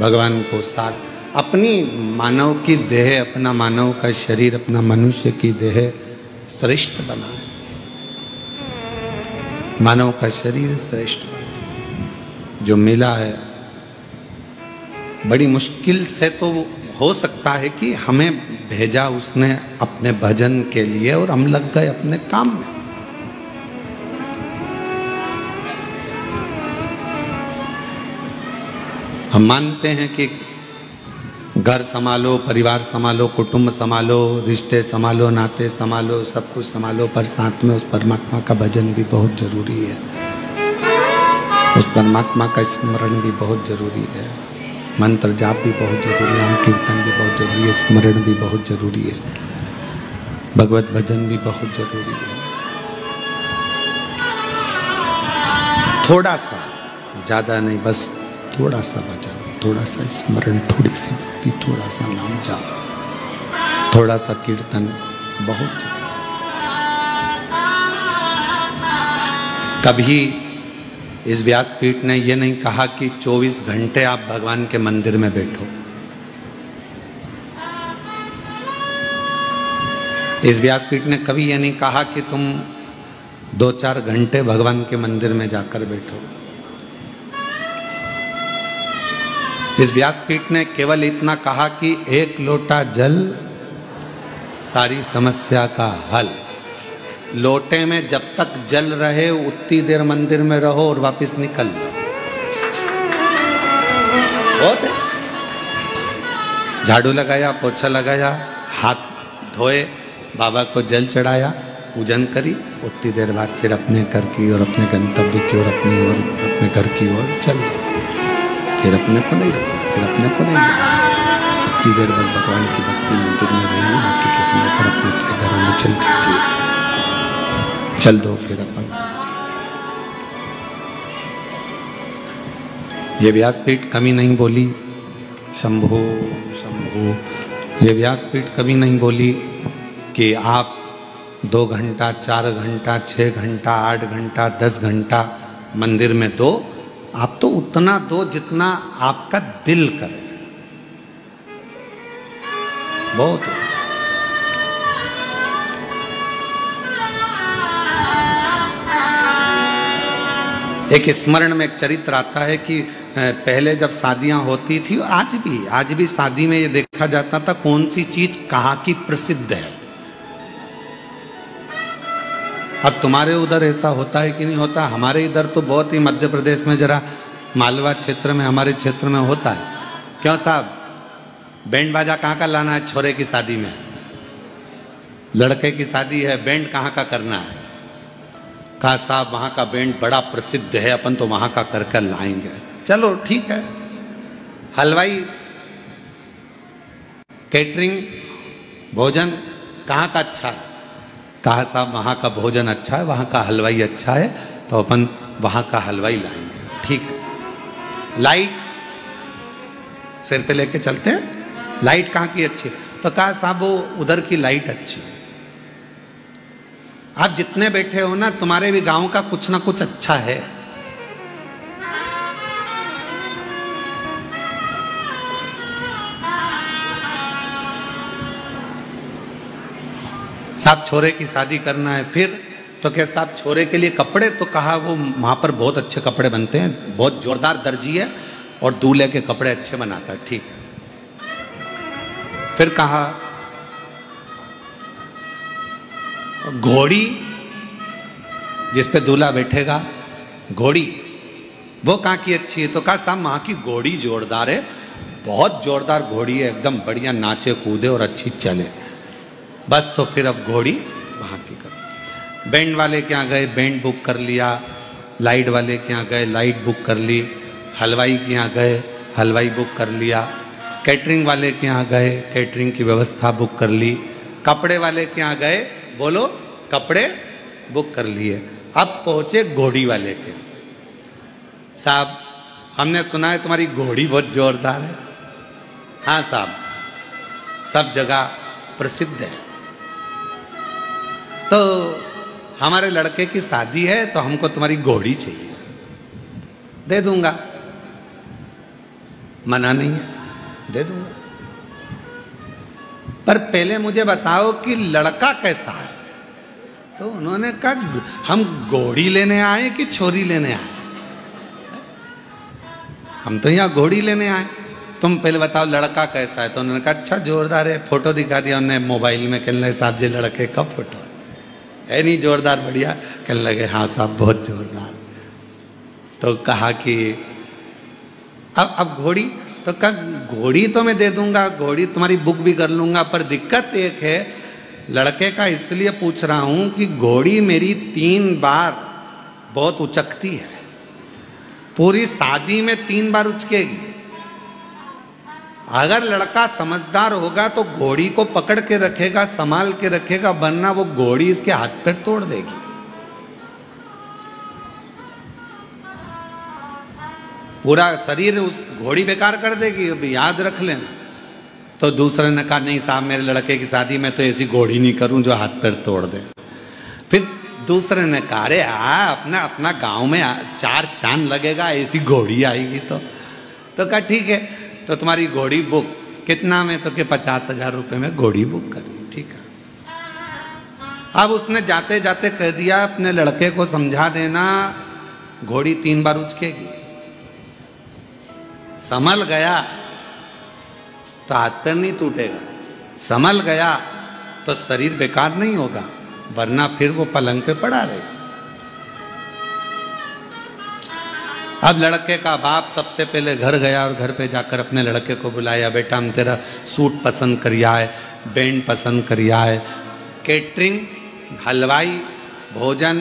भगवान को साथ अपनी मानव की देह, अपना मानव का शरीर, अपना मनुष्य की देह श्रेष्ठ बनाए। मानव का शरीर श्रेष्ठ बनाए। जो मिला है बड़ी मुश्किल से तो हो सकता है कि हमें भेजा उसने अपने भजन के लिए और हम लग गए अपने काम में। हम मानते हैं कि घर संभालो, परिवार संभालो, कुटुंब संभालो, रिश्ते संभालो, नाते संभालो, सब कुछ संभालो, पर साथ में उस परमात्मा का भजन भी बहुत जरूरी है। उस परमात्मा का स्मरण भी बहुत जरूरी है। मंत्र जाप भी बहुत जरूरी है, कीर्तन भी बहुत जरूरी है, स्मरण भी बहुत जरूरी है, भगवत भजन भी बहुत जरूरी है। थोड़ा सा, ज्यादा नहीं, बस थोड़ा सा भजन, थोड़ा सा स्मरण, थोड़ी सी भक्ति, थोड़ा सा नाम जाप, थोड़ा सा कीर्तन बहुत जरूरी। कभी इस व्यासपीठ ने यह नहीं कहा कि 24 घंटे आप भगवान के मंदिर में बैठो। इस व्यासपीठ ने कभी यह नहीं कहा कि तुम 2-4 घंटे भगवान के मंदिर में जाकर बैठो। इस व्यासपीठ ने केवल इतना कहा कि 1 लोटा जल सारी समस्या का हल। लोटे में जब तक जल रहे उतनी देर मंदिर में रहो और वापस निकल लो। बहुत है। झाड़ू लगाया, पोछा लगाया, हाथ धोए, बाबा को जल चढ़ाया, पूजन करी, उतनी देर बाद फिर अपने घर की और अपने गंतव्य की ओर अपनी ओर अपने घर की ओर चल दो। फिर अपने को नहीं रखना, फिर अपने को नहीं रखना। उतनी देर बस भगवान की भक्ति मंदिर में रहिए, बाकी के समय पर अपने घरों में चल दीजिए, चल दो फिर अपन। ये व्यासपीठ कभी नहीं बोली शंभो शंभो, ये व्यासपीठ कभी नहीं बोली कि आप 2 घंटा 4 घंटा 6 घंटा 8 घंटा 10 घंटा मंदिर में दो। आप तो उतना दो जितना आपका दिल करे, बहुत है। एक स्मरण में एक चरित्र आता है कि पहले जब शादियां होती थी, आज भी शादी में ये देखा जाता था कौन सी चीज कहाँ की प्रसिद्ध है। अब तुम्हारे उधर ऐसा होता है कि नहीं होता? हमारे इधर तो बहुत ही, मध्य प्रदेश में जरा मालवा क्षेत्र में, हमारे क्षेत्र में होता है। क्यों साहब, बैंड बाजा कहाँ का लाना है छोरे की शादी में? लड़के की शादी है, बैंड कहाँ का करना है? कहा साहब वहाँ का बैंड बड़ा प्रसिद्ध है, अपन तो वहाँ का करके लाएंगे। चलो ठीक है। हलवाई, कैटरिंग, भोजन कहाँ का अच्छा है? कहा साहब वहाँ का भोजन अच्छा है, वहाँ का हलवाई अच्छा है, तो अपन वहाँ का हलवाई लाएंगे। ठीक है। लाइट सिर पे लेके चलते हैं, लाइट कहाँ की अच्छी है? तो कहा साहब वो उधर की लाइट अच्छी है। आप जितने बैठे हो ना, तुम्हारे भी गांव का कुछ ना कुछ अच्छा है। साहब छोरे की शादी करना है, फिर तो क्या साहब छोरे के लिए कपड़े? तो कहा वो वहां पर बहुत अच्छे कपड़े बनते हैं, बहुत जोरदार दर्जी है और दूल्हे के कपड़े अच्छे बनाता है। ठीक है। फिर कहा घोड़ी जिस पे दूल्हा बैठेगा, घोड़ी वो कहाँ की अच्छी है? तो कहा साहब वहां की घोड़ी जोरदार है, बहुत जोरदार घोड़ी है, एकदम बढ़िया नाचे कूदे और अच्छी चले। बस तो फिर अब घोड़ी वहां की कर। बैंड वाले के यहाँ गए, बैंड बुक कर लिया। लाइट वाले के यहाँ गए, लाइट बुक कर ली। हलवाई के यहाँ गए, हलवाई बुक कर लिया। कैटरिंग वाले के यहाँ गए, कैटरिंग की व्यवस्था बुक कर ली। कपड़े वाले के यहाँ गए, बोलो कपड़े बुक कर लिए। अब पहुंचे घोड़ी वाले के। साहब हमने सुना है तुम्हारी घोड़ी बहुत जोरदार है। हाँ साहब, सब जगह प्रसिद्ध है। तो हमारे लड़के की शादी है, तो हमको तुम्हारी घोड़ी चाहिए। दे दूंगा, मना नहीं है, दे दूंगा। पर पहले मुझे बताओ कि लड़का कैसा है? तो उन्होंने कहा हम घोड़ी लेने आए कि छोरी लेने आए? हम तो यहाँ घोड़ी लेने आए, तुम पहले बताओ लड़का कैसा है? तो उन्होंने कहा अच्छा जोरदार है। फोटो दिखा दिया उन्होंने मोबाइल में, कहने लगे साहब जी लड़के का फोटो है नहीं जोरदार बढ़िया? कहने लगे हाँ साहब बहुत जोरदार। तो कहा कि अब घोड़ी? तो कहा घोड़ी तो मैं दे दूंगा, घोड़ी तुम्हारी बुक भी कर लूंगा, पर दिक्कत एक है लड़के का, इसलिए पूछ रहा हूं कि घोड़ी मेरी 3 बार बहुत उचकती है, पूरी शादी में 3 बार उचकेगी। अगर लड़का समझदार होगा तो घोड़ी को पकड़ के रखेगा, संभाल के रखेगा, वरना वो घोड़ी इसके हाथ पैर तोड़ देगी। पूरा शरीर उस घोड़ी बेकार कर देगी, अभी याद रख लेना। तो दूसरे ने कहा नहीं साहब मेरे लड़के की शादी में तो ऐसी घोड़ी नहीं करूं जो हाथ पैर तोड़ दे। फिर दूसरे ने कहा अरे अपना अपना गांव में 4 चांद लगेगा, ऐसी घोड़ी आएगी। तो कहा ठीक है, तो तुम्हारी घोड़ी बुक। कितना में? तो के 50,000 रुपए में घोड़ी बुक करी। ठीक है। अब उसने जाते जाते कह दिया अपने लड़के को समझा देना घोड़ी 3 बार उचकेगी। संभल गया तो हाथ पैर नहीं टूटेगा, संभल गया तो शरीर बेकार नहीं होगा, वरना फिर वो पलंग पे पड़ा रहेगा। अब लड़के का बाप सबसे पहले घर गया और घर पे जाकर अपने लड़के को बुलाया, बेटा हम तेरा सूट पसंद करिया है, बैंड पसंद करिया है, कैटरिंग, हलवाई, भोजन,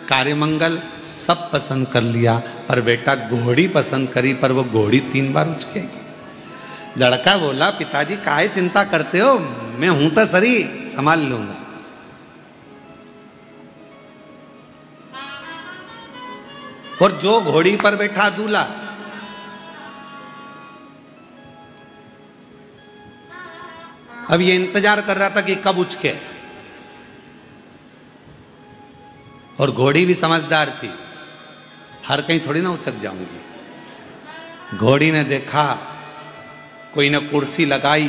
कार्यमंगल सब पसंद कर लिया, पर बेटा घोड़ी पसंद करी, पर वो घोड़ी 3 बार उचकेगी। लड़का बोला, पिताजी काहे चिंता करते हो, मैं हूं तो सरी, संभाल लूंगा। और जो घोड़ी पर बैठा दूल्हा, अब ये इंतजार कर रहा था कि कब उचके, और घोड़ी भी समझदार थी, हर कहीं थोड़ी ना उचक जाऊंगी। घोड़ी ने देखा कोई ने कुर्सी लगाई,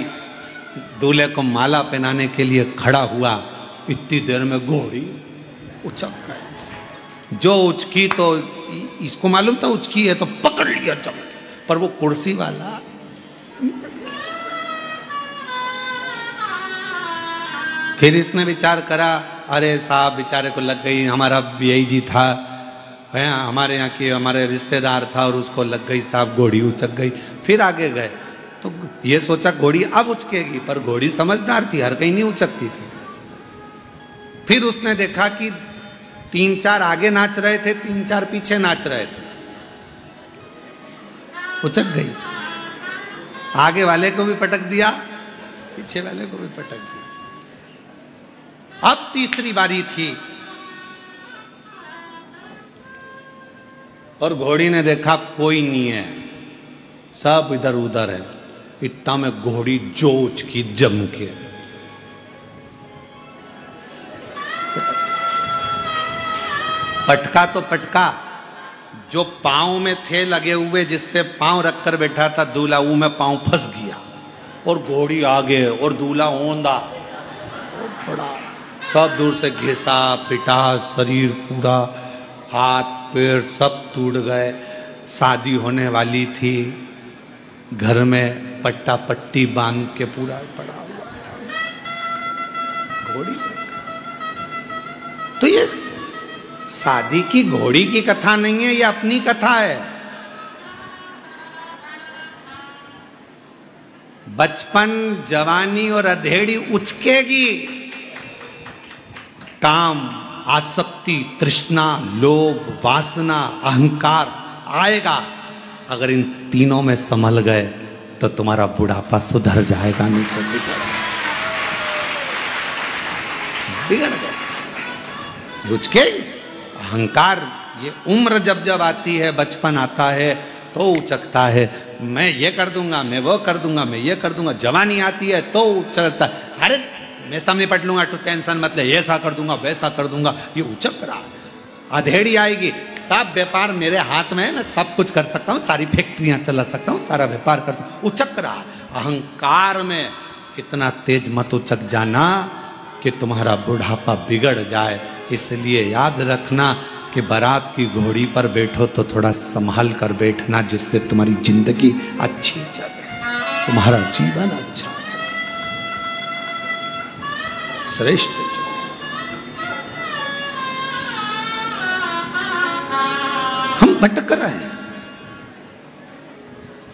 दूल्हे को माला पहनाने के लिए खड़ा हुआ, इतनी देर में घोड़ी उचक गई। जो उचकी तो इसको मालूम था उचकी है, तो पकड़ लिया चमक, पर वो कुर्सी वाला फिर इसने विचार करा, अरे साहब बेचारे को लग गई, हमारा यही जी था, हमारे यहाँ के हमारे रिश्तेदार था और उसको लग गई साहब, घोड़ी उचक गई। फिर आगे गए तो ये सोचा घोड़ी अब उचकेगी, पर घोड़ी समझदार थी, हर कहीं नहीं उचकती थी। फिर उसने देखा कि 3-4 आगे नाच रहे थे, 3-4 पीछे नाच रहे थे, उचक गई। आगे वाले को भी पटक दिया, पीछे वाले को भी पटक दिया। अब तीसरी बारी थी और घोड़ी ने देखा कोई नहीं है, सब इधर उधर है। इतना में घोड़ी जोच की जम के पटका तो पटका, जो पांव में थे लगे हुए, जिस पे पांव रखकर बैठा था दूल्हा, वो में पांव फंस गया और घोड़ी आगे और दूल्हा ओंधा बड़ा, सब दूर से घिसा पिटा, शरीर पूरा, हाथ पैर सब टूट गए। शादी होने वाली थी, घर में पट्टा पट्टी बांध के पूरा पड़ा हुआ था घोड़ी। तो ये शादी की घोड़ी की कथा नहीं है, ये अपनी कथा है। बचपन, जवानी और अधेड़ी उचकेगी, काम, आसक्ति, तृष्णा, लोभ, वासना, अहंकार आएगा। अगर इन तीनों में संभल गए तो तुम्हारा बुढ़ापा सुधर जाएगा, नहीं तो बिगड़ गए। उचकेगी अहंकार, ये उम्र जब जब आती है, बचपन आता है तो उचकता है, मैं ये कर दूंगा, मैं वो कर दूंगा, मैं ये कर दूंगा। जवानी आती है तो उचकता है, अरे मैं सामने पट लूंगा, तो टेंशन मत ले, ऐसा कर दूंगा, वैसा कर दूंगा, ये उचक रहा। अधेड़ी आएगी, सब व्यापार मेरे हाथ में है, मैं सब कुछ कर सकता हूँ, सारी फैक्ट्रियां चला सकता हूँ, सारा व्यापार कर सकता हूँ। उचक रहा। अहंकार में इतना तेज मत उचक जाना कि तुम्हारा बुढ़ापा बिगड़ जाए। इसलिए याद रखना कि बारात की घोड़ी पर बैठो तो थोड़ा संभाल कर बैठना, जिससे तुम्हारी जिंदगी अच्छी चले, तुम्हारा जीवन अच्छा चले, श्रेष्ठ चले। हम भटक रहे हैं।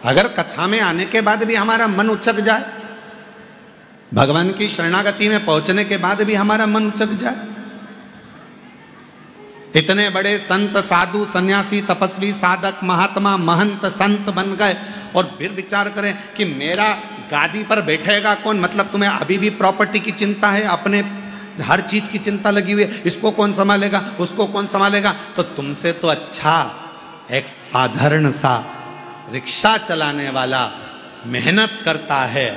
अगर कथा में आने के बाद भी हमारा मन उचक जाए, भगवान की शरणागति में पहुंचने के बाद भी हमारा मन उचक जाए, इतने बड़े संत, साधु, सन्यासी, तपस्वी, साधक, महात्मा, महंत, संत बन गए, और फिर विचार करें कि मेरा गादी पर बैठेगा कौन। मतलब तुम्हें अभी भी प्रॉपर्टी की चिंता है, अपने हर चीज की चिंता लगी हुई है, इसको कौन संभालेगा, उसको कौन संभालेगा। तो तुमसे तो अच्छा एक साधारण सा रिक्शा चलाने वाला मेहनत करता है,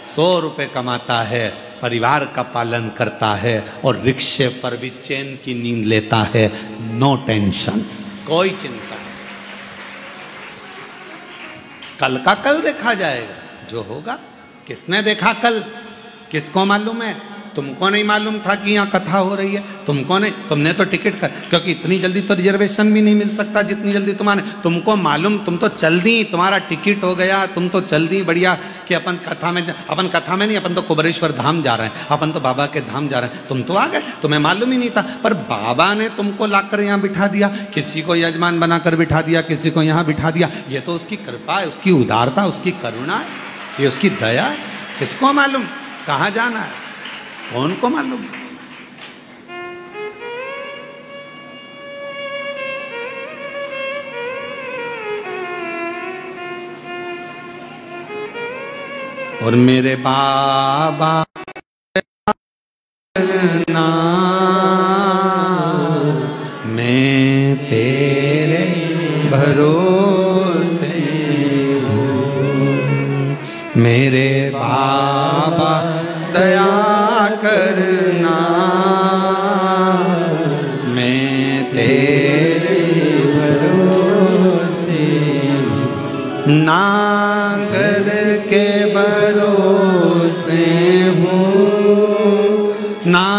100 रुपए कमाता है, परिवार का पालन करता है, और रिक्शे पर भी चैन की नींद लेता है, नो टेंशन, कोई चिंता नहीं। कल का कल देखा जाएगा, जो होगा। किसने देखा कल, किसको मालूम है। तुमको नहीं मालूम था कि यहाँ कथा हो रही है, तुमको नहीं, तुमने तो टिकट कर, क्योंकि इतनी जल्दी तो रिजर्वेशन भी नहीं मिल सकता जितनी जल्दी तुम्हारे, तुमको मालूम, तुम तो चल दी, तुम्हारा टिकट हो गया, तुम तो चल दी बढ़िया कि अपन कथा में नहीं, अपन तो कुबेरेश्वर धाम जा रहे हैं, अपन तो बाबा के धाम जा रहे हैं। तुम तो आ गए, तुम्हें मालूम ही नहीं था, पर बाबा ने तुमको लाकर यहाँ बिठा दिया, किसी को यजमान बनाकर बिठा दिया, किसी को यहाँ बिठा दिया। ये तो उसकी कृपा है, उसकी उदारता, उसकी करुणा है, ये उसकी दया है। किसको मालूम कहाँ जाना है, कौन को मालूम। और मेरे बाबा ना मैं तेरे भरोसे हूँ, मेरे बाबा दया करना मैं तेरे भरोसे हूँ, नांगर के भरोसे हूँ, ना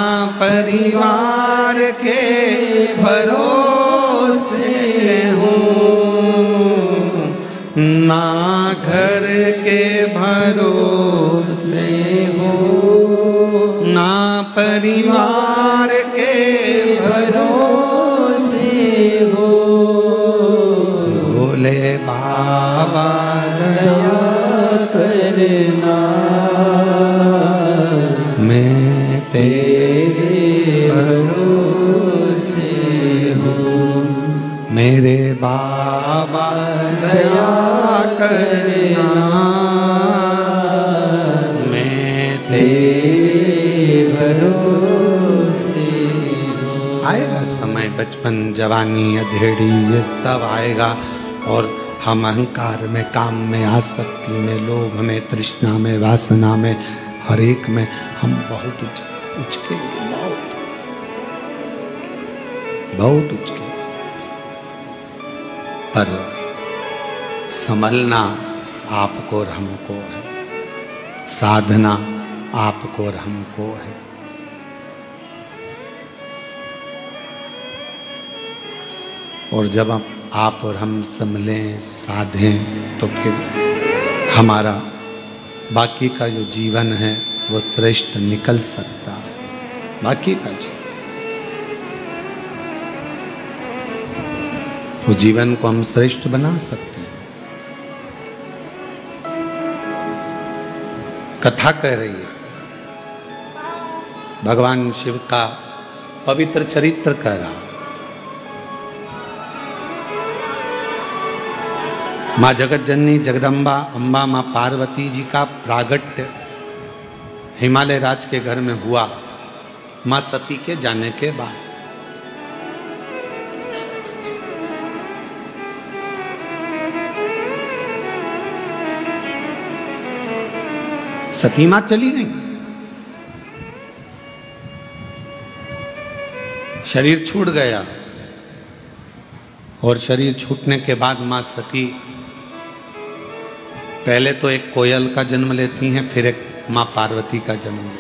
परिवार के भरोसे हूँ, ना घर के भरोसे हूँ, ना परिवार के भरोसे हूँ। भोले बाबा दया करना मैं तेरे भरोसे हूँ, मेरे बाबा दया करना मैं तेरे भरोसे हूँ। आएगा समय, बचपन, जवानी, अधेड़ी, ये सब आएगा और हम अहंकार में, काम में, आसक्ति में, लोभ में, तृष्णा में, वासना में, हर एक में हम बहुत उचकेंगे, बहुत उचकेंगे। पर संभलना आपको और हमको है, साधना आपको और हमको है। और जब आप और हम संभलें, साधें, तो फिर हमारा बाकी का जो जीवन है वो श्रेष्ठ निकल सकता है। बाकी का जीवन, उस जीवन को हम श्रेष्ठ बना सकते हैं। कथा कह रही है, भगवान शिव का पवित्र चरित्र कह रहा। माँ जगत जननी जगदम्बा अम्बा माँ पार्वती जी का प्रागट्य हिमालय राज के घर में हुआ माँ सती के जाने के बाद। सती माँ चली गई, शरीर छूट गया और शरीर छूटने के बाद माँ सती पहले तो एक कोयल का जन्म लेती हैं, फिर एक माँ पार्वती का जन्म लेती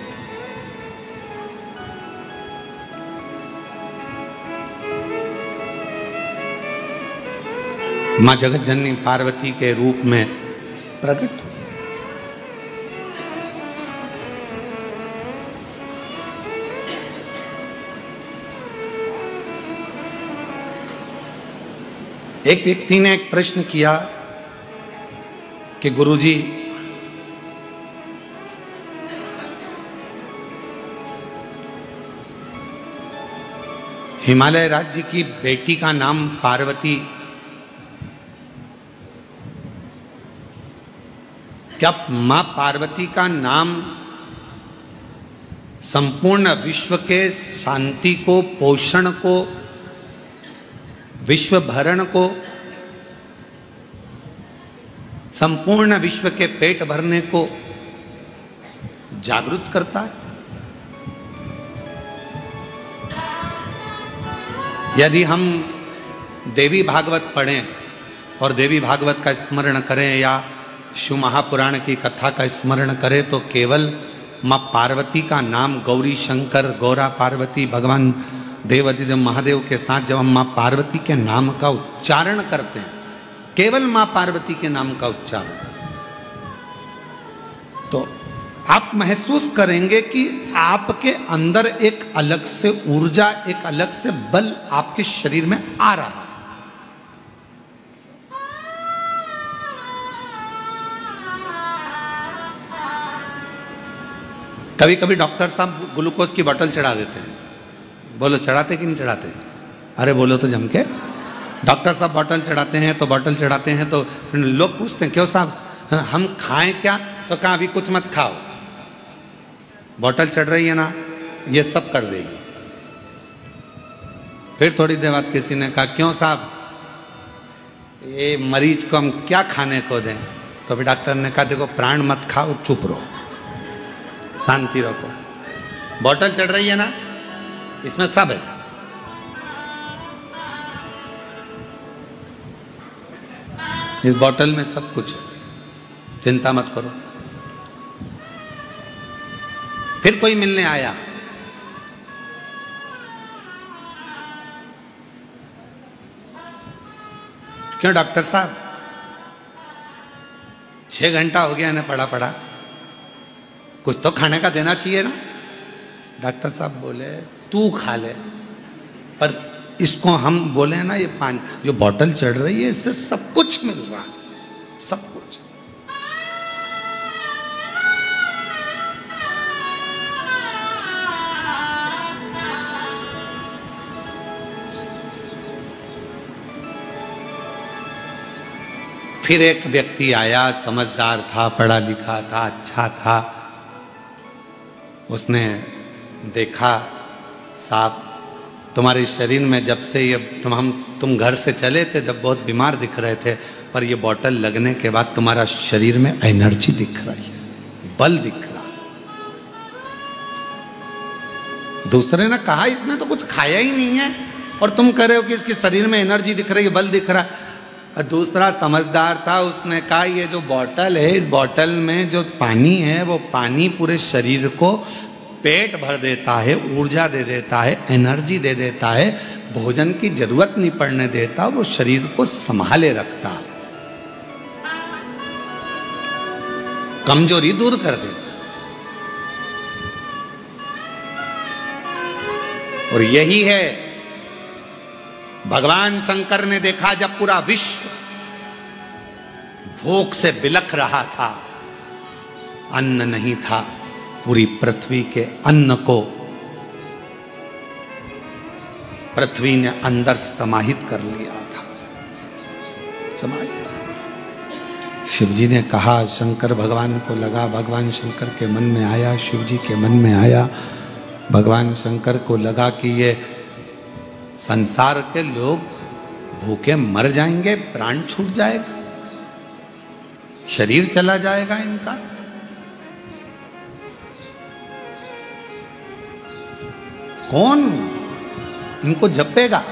हैं। माँ जगत जननी पार्वती के रूप में प्रकट हुई। एक व्यक्ति ने एक प्रश्न किया कि गुरुजी, हिमालय राज्य की बेटी का नाम पार्वती, क्या मां पार्वती का नाम संपूर्ण विश्व के शांति को, पोषण को, विश्व भरण को, संपूर्ण विश्व के पेट भरने को जागृत करता है? यदि हम देवी भागवत पढ़ें और देवी भागवत का स्मरण करें या शिव महापुराण की कथा का स्मरण करें तो केवल मां पार्वती का नाम, गौरी शंकर, गौरा पार्वती, भगवान देवाधिदेव महादेव के साथ जब हम मां पार्वती के नाम का उच्चारण करते हैं, केवल मां पार्वती के नाम का उच्चारण, तो आप महसूस करेंगे कि आपके अंदर एक अलग से ऊर्जा, एक अलग से बल आपके शरीर में आ रहा है। कभी कभी डॉक्टर साहब ग्लूकोज की बोतल चढ़ा देते हैं। बोलो चढ़ाते कि नहीं चढ़ाते? अरे बोलो तो जम के। डॉक्टर साहब बोतल चढ़ाते हैं तो लोग पूछते हैं क्यों साहब हम खाएं क्या? तो कहा अभी कुछ मत खाओ, बोतल चढ़ रही है ना, ये सब कर देगी। फिर थोड़ी देर बाद किसी ने कहा क्यों साहब, ये मरीज को हम क्या खाने को दें? तो फिर डॉक्टर ने कहा देखो प्राण मत खाओ, चुप रहो, शांति रखो, बोतल चढ़ रही है ना, इसमें सब है, इस बोतल में सब कुछ है, चिंता मत करो। फिर कोई मिलने आया, क्यों डॉक्टर साहब, 6 घंटा हो गया ना पड़ा पड़ा, कुछ तो खाने का देना चाहिए ना। डॉक्टर साहब बोले तू खा ले, पर इसको हम बोले ना, ये पानी जो बोतल चढ़ रही है इससे सब कुछ मिल रहा है, सब कुछ। फिर एक व्यक्ति आया, समझदार था, पढ़ा लिखा था, अच्छा था। उसने देखा साहब तुम्हारे शरीर में जब से ये तुम घर से चले थे जब बहुत बीमार दिख रहे थे, पर ये बोतल लगने के बाद तुम्हारा शरीर में एनर्जी दिख रही है, बल दिख रहा। दूसरे ने कहा इसने तो कुछ खाया ही नहीं है और तुम कह रहे हो कि इसके शरीर में एनर्जी दिख रही है, बल दिख रहा है। और दूसरा समझदार था, उसने कहा ये जो बोतल है, इस बोतल में जो पानी है वो पानी पूरे शरीर को पेट भर देता है, ऊर्जा दे देता है, एनर्जी दे देता है, भोजन की जरूरत नहीं पड़ने देता, वो शरीर को संभाले रखता, कमजोरी दूर कर देता। और यही है भगवान शंकर ने देखा जब पूरा विश्व भूख से बिलख रहा था, अन्न नहीं था, पूरी पृथ्वी के अन्न को पृथ्वी ने अंदर समाहित कर लिया था, समाहित। शिव जी ने कहा, शंकर भगवान को लगा, भगवान शंकर के मन में आया, शिव जी के मन में आया, भगवान शंकर को लगा कि ये संसार के लोग भूखे मर जाएंगे, प्राण छूट जाएगा, शरीर चला जाएगा इनका। कौन इनको जपेगा,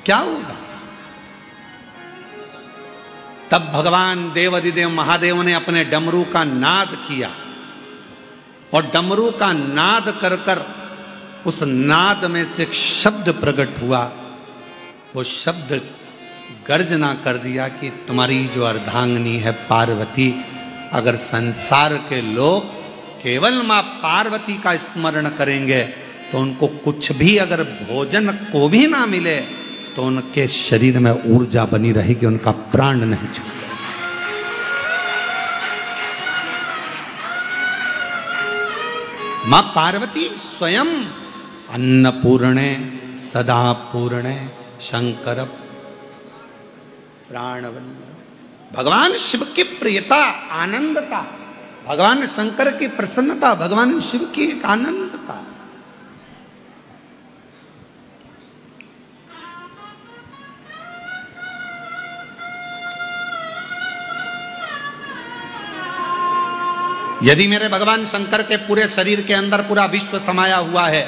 क्या होगा? तब भगवान देवाधिदेव महादेव ने अपने डमरू का नाद किया और डमरू का नाद कर कर उस नाद में से एक शब्द प्रकट हुआ। वो शब्द गर्जना कर दिया कि तुम्हारी जो अर्धांगिनी है पार्वती, अगर संसार के लोग केवल मां पार्वती का स्मरण करेंगे तो उनको कुछ भी अगर भोजन को भी ना मिले तो उनके शरीर में ऊर्जा बनी रहेगी, उनका प्राण नहीं छूटेगा। मां पार्वती स्वयं अन्नपूर्णे सदा पूर्णे शंकर प्राणवल्लभ। भगवान शिव की प्रियता, आनंदता, भगवान शंकर की प्रसन्नता, भगवान शिव की एक आनंदता। यदि मेरे भगवान शंकर के पूरे शरीर के अंदर पूरा विश्व समाया हुआ है,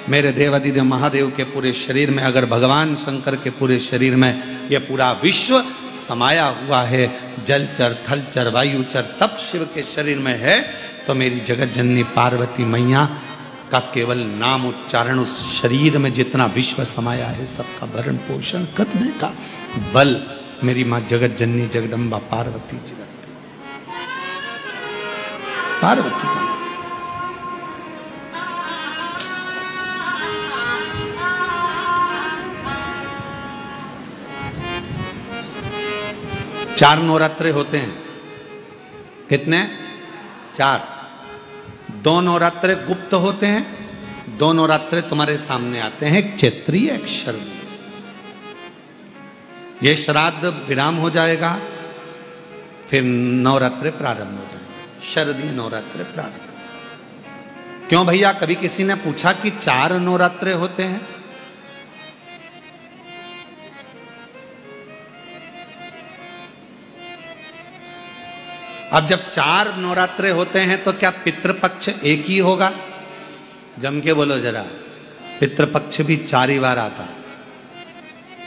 मेरे देवाधिदेव महादेव के पूरे शरीर में अगर भगवान शंकर के पूरे शरीर में यह पूरा विश्व समाया हुआ है, जलचर थलचर वायुचर सब शिव के शरीर में है, तो मेरी जगत जननी पार्वती मैया का केवल नाम उच्चारण उस शरीर में जितना विश्व समाया है सबका भरण पोषण करने का बल मेरी मां जगत जननी जगदम्बा पार्वती जी रखती। पार्वती का चार नवरात्रे होते हैं। कितने? 4। 2 नवरात्रे गुप्त होते हैं, 2 नवरात्रे तुम्हारे सामने आते हैं, एक क्षेत्रीय एक शर्म। ये श्राद्ध विराम हो जाएगा, फिर नवरात्रे प्रारंभ हो जाएंगे। शारदीय नवरात्र प्रारंभ। क्यों भैया, कभी किसी ने पूछा कि 4 नवरात्रे होते हैं? अब जब 4 नवरात्रे होते हैं तो क्या पितृपक्ष एक ही होगा? जम के बोलो जरा। पितृपक्ष भी 4 ही बार आता।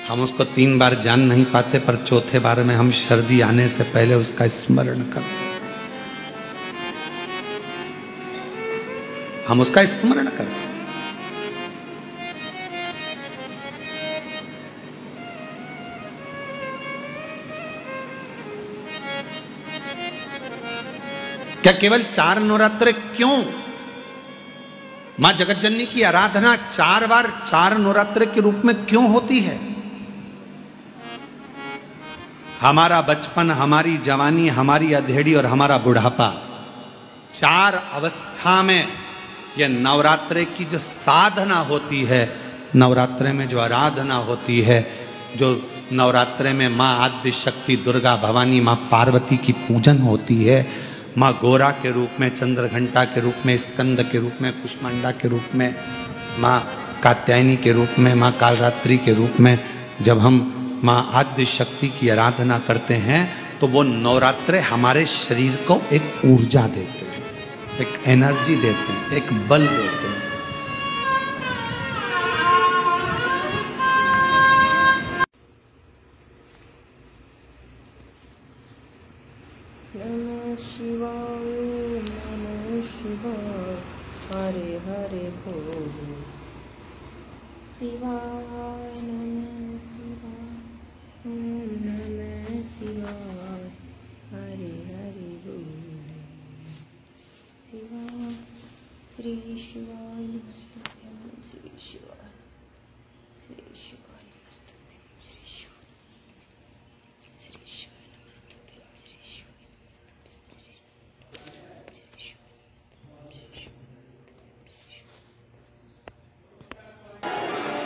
हम उसको 3 बार जान नहीं पाते, पर चौथे बार में हम सर्दी आने से पहले उसका स्मरण करते, हम उसका स्मरण करते। क्या केवल 4 नवरात्रे क्यों? मां जगतजननी की आराधना 4 बार 4 नवरात्रे के रूप में क्यों होती है? हमारा बचपन, हमारी जवानी, हमारी अधेड़ी और हमारा बुढ़ापा, 4 अवस्था में यह नवरात्रे की जो साधना होती है, नवरात्रे में जो आराधना होती है, जो नवरात्रे में मां आद्य शक्ति दुर्गा भवानी मां पार्वती की पूजन होती है, माँ गोरा के रूप में, चंद्रघंटा के रूप में, स्कंद के रूप में, कुष्मांडा के रूप में, माँ कात्यायनी के रूप में, माँ कालरात्रि के रूप में, जब हम माँ आद्य शक्ति की आराधना करते हैं तो वो नवरात्रे हमारे शरीर को एक ऊर्जा देते हैं, एक एनर्जी देते हैं, एक बल देते हैं। नमः शिवाय, नमः शिवाय, हरे हरे बोलो। शिवाय नमः शिवाय, ओम नमः शिवाय, हरे हरे बोलो। शिवाय श्री शिवाय नमस्तुभ्यं, श्री शिवाय, श्री शिवाय नमस्तुभ्यं, श्री शिवाय, श्री शिवाय नमस्तुभ्यं, श्री शिवाय, श्री शिवाय।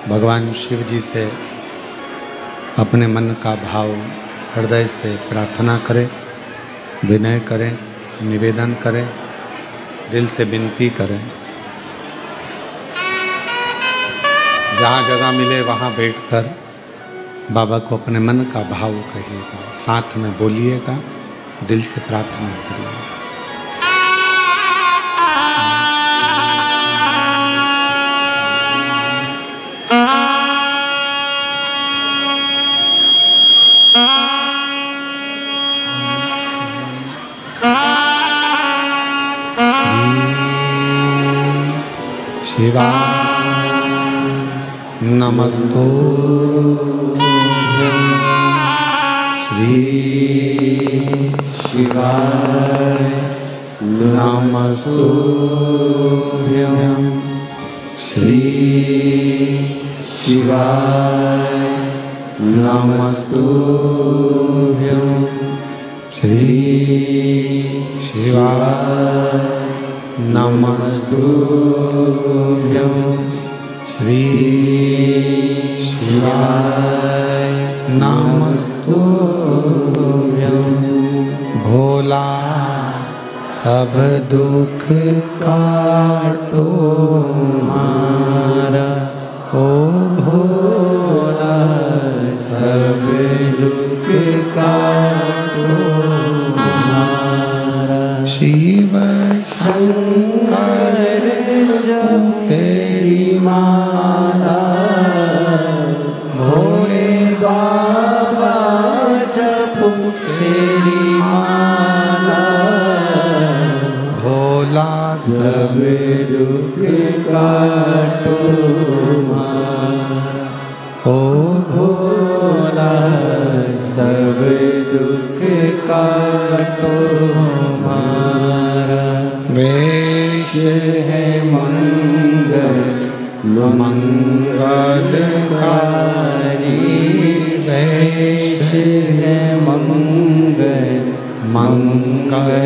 भगवान शिव जी से अपने मन का भाव हृदय से प्रार्थना करें, विनय करें, निवेदन करें, दिल से विनती करें। जहाँ जगह मिले वहाँ बैठकर बाबा को अपने मन का भाव कहिएगा, साथ में बोलिएगा, दिल से प्रार्थना करिएगा। शिवाय नमस्तुभ्यं, श्री शिवाय नमस्तुभ्यं, श्री शिवाय नमस्तुभ्यं, श्री शिवाय नमस्तुभ्यं, श्री शिवाय नमस्तुभ्यं। भोला सब दुख काटो मारा, ओ भोला सब दुख काटो मारा। शिव शंकर जप तेरी माला, भोले बाबा जप तेरी माला। भोला सब दुख काटो मारा, ओ भोला सब दुख काटो मारा। वेश है मंगल मंगलकारी, वेश है मंगल मंगलकारी।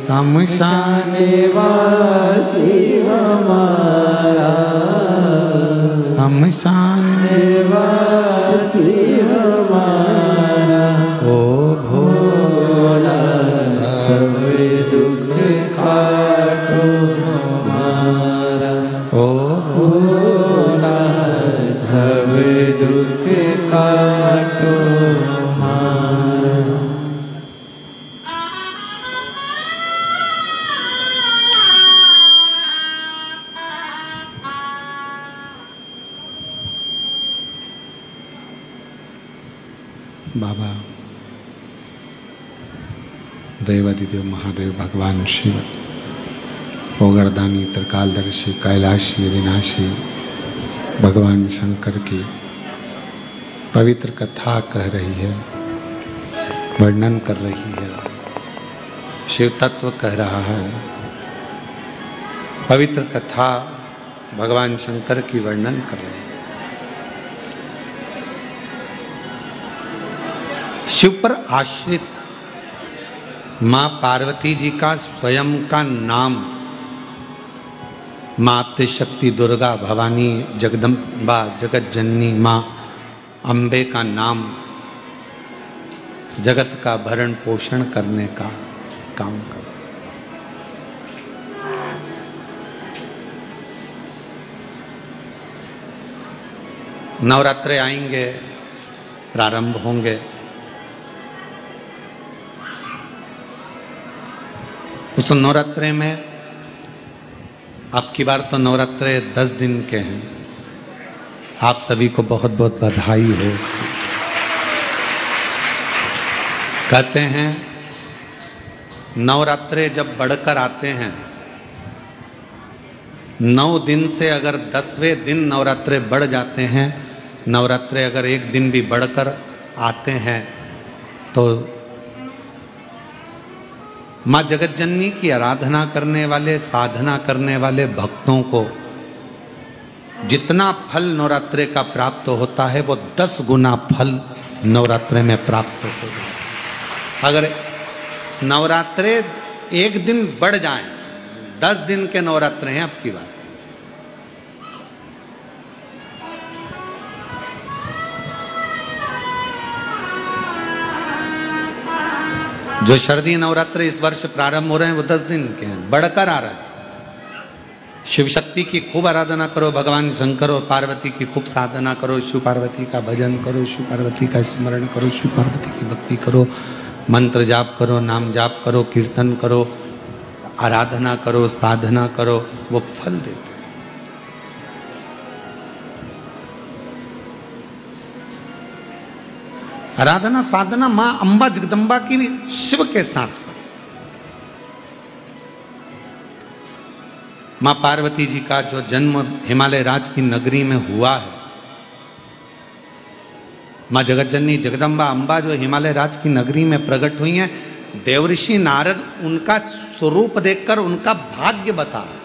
शमशान वासी हमारा, शमशान वासी हमारा। ओ भोला बाबा देवादिदेव महादेव भगवान शिव, ओगरदानी, त्रिकालदर्शी, कैलाशी, अविनाशी भगवान शंकर की पवित्र कथा कह रही है, वर्णन कर रही है, शिव तत्व कह रहा है। पवित्र कथा भगवान शंकर की वर्णन कर रही है। शिव पर आश्रित मां पार्वती जी का स्वयं का नाम, मां आद्यशक्ति, दुर्गा, भवानी, जगदम्बा, जगत जननी मां अम्बे का नाम जगत का भरण पोषण करने का काम कर। नवरात्रे आएंगे, प्रारंभ होंगे। उस नवरात्रे में आपकी बार तो नवरात्रे 10 दिन के हैं। आप सभी को बहुत बहुत बधाई हो उसकी। कहते हैं नवरात्रे जब बढ़कर आते हैं, 9 दिन से अगर 10वें दिन नवरात्रे बढ़ जाते हैं, नवरात्रे अगर एक दिन भी बढ़कर आते हैं, तो मां जगत जननी की आराधना करने वाले, साधना करने वाले भक्तों को जितना फल नवरात्रे का प्राप्त होता है, वो 10 गुना फल नवरात्रे में प्राप्त होता है। अगर नवरात्रे एक दिन बढ़ जाएं, 10 दिन के नवरात्रे हैं अब की बात। जो शरदी नवरात्रे इस वर्ष प्रारंभ हो रहे हैं वो 10 दिन के हैं, बढ़कर आ रहा है। शिव शक्ति की खूब आराधना करो, भगवान शंकर और पार्वती की खूब साधना करो, शिव पार्वती का भजन करो, शिव पार्वती का स्मरण करो, शिव पार्वती की भक्ति करो, मंत्र जाप करो, नाम जाप करो, कीर्तन करो, आराधना करो, साधना करो, वो फल देते हैं। आराधना साधना मां अंबा जगदम्बा की भी शिव के साथ करो। मां पार्वती जी का जो जन्म हिमालय राज की नगरी में हुआ है, मां जगत जननी जगदम्बा अंबा जो हिमालय राज की नगरी में प्रकट हुई हैं, देवऋषि नारद उनका स्वरूप देखकर उनका भाग्य बता रहे।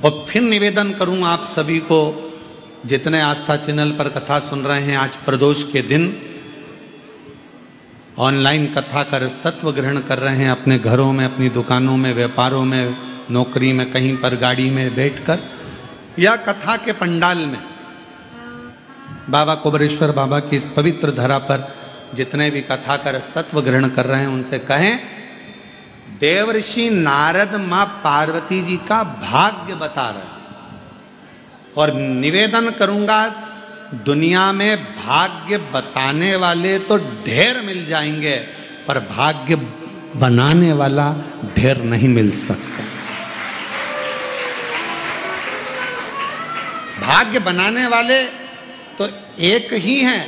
और फिर निवेदन करूं आप सभी को, जितने आस्था चैनल पर कथा सुन रहे हैं, आज प्रदोष के दिन ऑनलाइन कथा का रसतत्व ग्रहण कर रहे हैं, अपने घरों में, अपनी दुकानों में, व्यापारों में, नौकरी में, कहीं पर गाड़ी में बैठकर या कथा के पंडाल में बाबा कुबरेश्वर बाबा की इस पवित्र धरा पर जितने भी कथा का रसतत्व ग्रहण कर रहे हैं, उनसे कहें देवऋषि नारद मां पार्वती जी का भाग्य बता रहे हैं। और निवेदन करूंगा, दुनिया में भाग्य बताने वाले तो ढेर मिल जाएंगे, पर भाग्य बनाने वाला ढेर नहीं मिल सकता। भाग्य बनाने वाले तो एक ही हैं,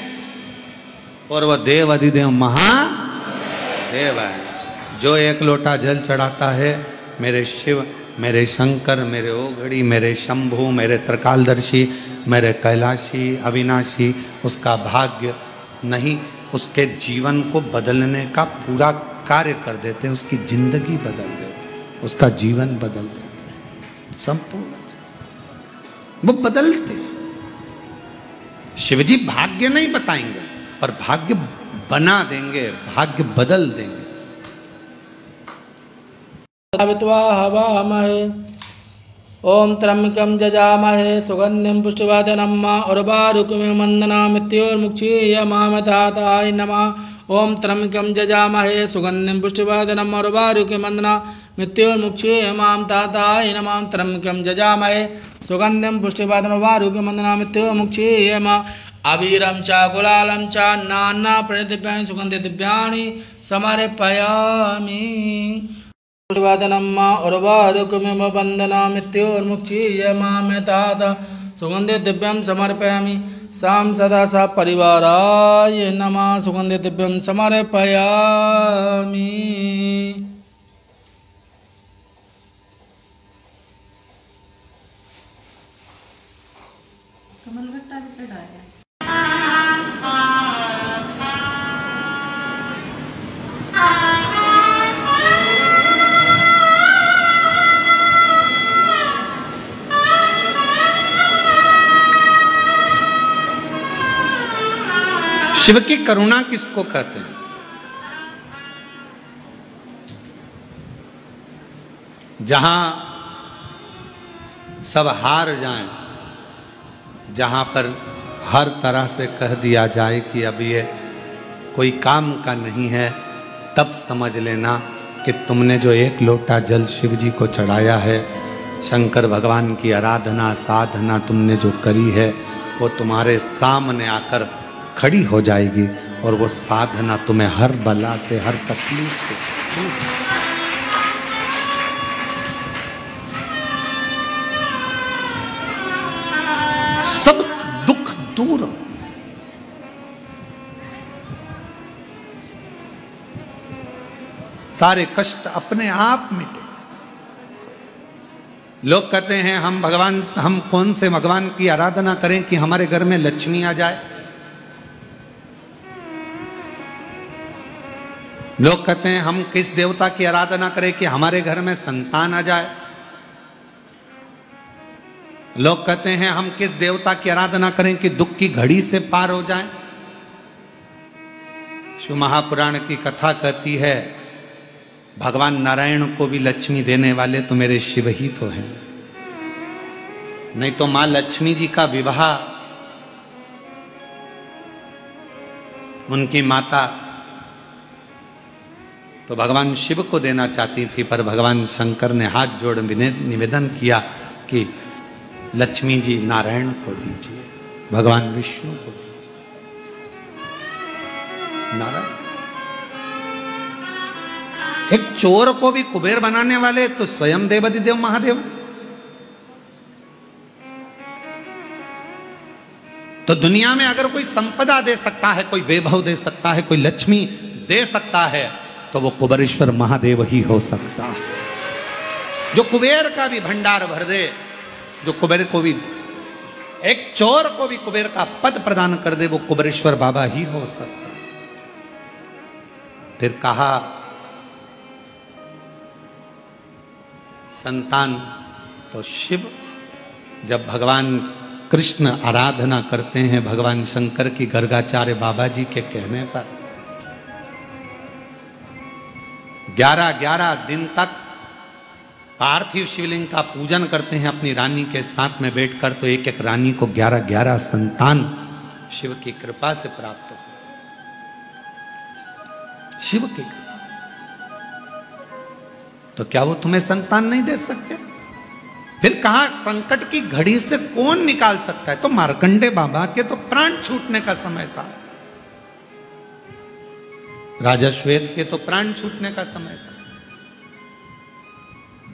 और वह देव अधिदेव महादेव है। जो एक लोटा जल चढ़ाता है, मेरे शिव, मेरे शंकर, मेरे ओघड़ी, मेरे शंभु, मेरे त्रिकालदर्शी, मेरे कैलाशी, अविनाशी, उसका भाग्य नहीं, उसके जीवन को बदलने का पूरा कार्य कर देते हैं, उसकी जिंदगी बदल देते, उसका जीवन बदल देते, संपूर्ण वो बदलते। शिवजी भाग्य नहीं बताएंगे, पर भाग्य बना देंगे, भाग्य बदल देंगे। हवामहे ओम त्र्यंबकं जजामहे सुगंधिं पुष्टिवर्धनम् उर्वारुकमिव वन्दनामृत्योर्मुक्षीयमामृताय नमः। ओम त्र्यंबकं जजामहे सुगंधिं पुष्टिवर्धनम् उर्वारुकमिव वन्दनामृत्योर्मुक्षीयमामृताय नमः। त्र्यंबकं जजामहे सुगंधिं पुष्टिवर्धनम् उर्वारुकमिव वन्दनामृत्योर्मुक्षीयमामृताय अवीरं च गुलालं च नाना प्रणिदिव्यानि सुगंधि दिव्यानि समर्पयामि। पुष्टिवर्धनम् उर्वारुकमिव वन्दनामृत्योर्मुक्षीयमामृताय सुगंधे दिव्यम समर्पयामि। साम सदा सा परिवाराय नमः। सुगंधे दिव्यम समर्पयामि। कमलगट्टा भी चढ़ाया। शिव की करुणा किसको कहते हैं? जहां सब हार जाएं, जहां पर हर तरह से कह दिया जाए कि अब ये कोई काम का नहीं है, तब समझ लेना कि तुमने जो एक लोटा जल शिव जी को चढ़ाया है, शंकर भगवान की आराधना साधना तुमने जो करी है, वो तुम्हारे सामने आकर खड़ी हो जाएगी और वो साधना तुम्हें हर बला से, हर तकलीफ से सब दुख दूर, सारे कष्ट अपने आप मिटे। लोग कहते हैं हम कौन से भगवान की आराधना करें कि हमारे घर में लक्ष्मी आ जाए। लोग कहते हैं हम किस देवता की आराधना करें कि हमारे घर में संतान आ जाए। लोग कहते हैं हम किस देवता की आराधना करें कि दुख की घड़ी से पार हो जाए। शिव महापुराण की कथा कहती है भगवान नारायण को भी लक्ष्मी देने वाले तो मेरे शिव ही तो हैं, नहीं तो मां लक्ष्मी जी का विवाह उनकी माता तो भगवान शिव को देना चाहती थी, पर भगवान शंकर ने हाथ जोड़ निवेदन किया कि लक्ष्मी जी नारायण को दीजिए, भगवान विष्णु को दीजिए। नारायण एक चोर को भी कुबेर बनाने वाले तो स्वयं देवाधिदेव महादेव। तो दुनिया में अगर कोई संपदा दे सकता है, कोई वैभव दे सकता है, कोई लक्ष्मी दे सकता है, तो वो कुबेरेश्वर महादेव ही हो सकता है। जो कुबेर का भी भंडार भर दे, जो कुबेर को भी, एक चोर को भी कुबेर का पद प्रदान कर दे, वो कुबेरेश्वर बाबा ही हो सकता है। फिर कहा संतान तो शिव। जब भगवान कृष्ण आराधना करते हैं भगवान शंकर की गर्गाचार्य बाबा जी के कहने पर 11 दिन तक पार्थिव शिवलिंग का पूजन करते हैं अपनी रानी के साथ में बैठकर, तो एक एक रानी को 11 संतान शिव की कृपा से प्राप्त हो। शिव की कृपा से। तो क्या वो तुम्हें संतान नहीं दे सकते? फिर कहा संकट की घड़ी से कौन निकाल सकता है? तो मार्कंडे बाबा के तो प्राण छूटने का समय था, राजा श्वेत के तो प्राण छूटने का समय था,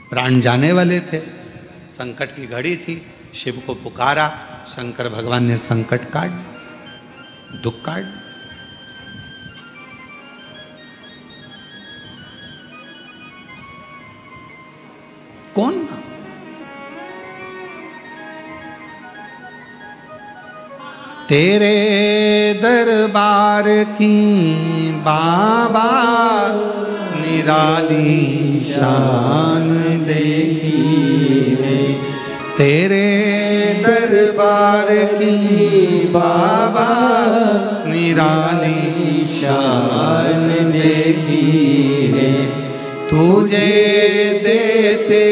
प्राण जाने वाले थे, संकट की घड़ी थी। शिव को पुकारा, शंकर भगवान ने संकट काट दिया, दुख काट दिया। कौन ना? तेरे दरबार की बाबा निराली शान देखी है, तेरे दरबार की बाबा निराली शान देखी है। तुझे देते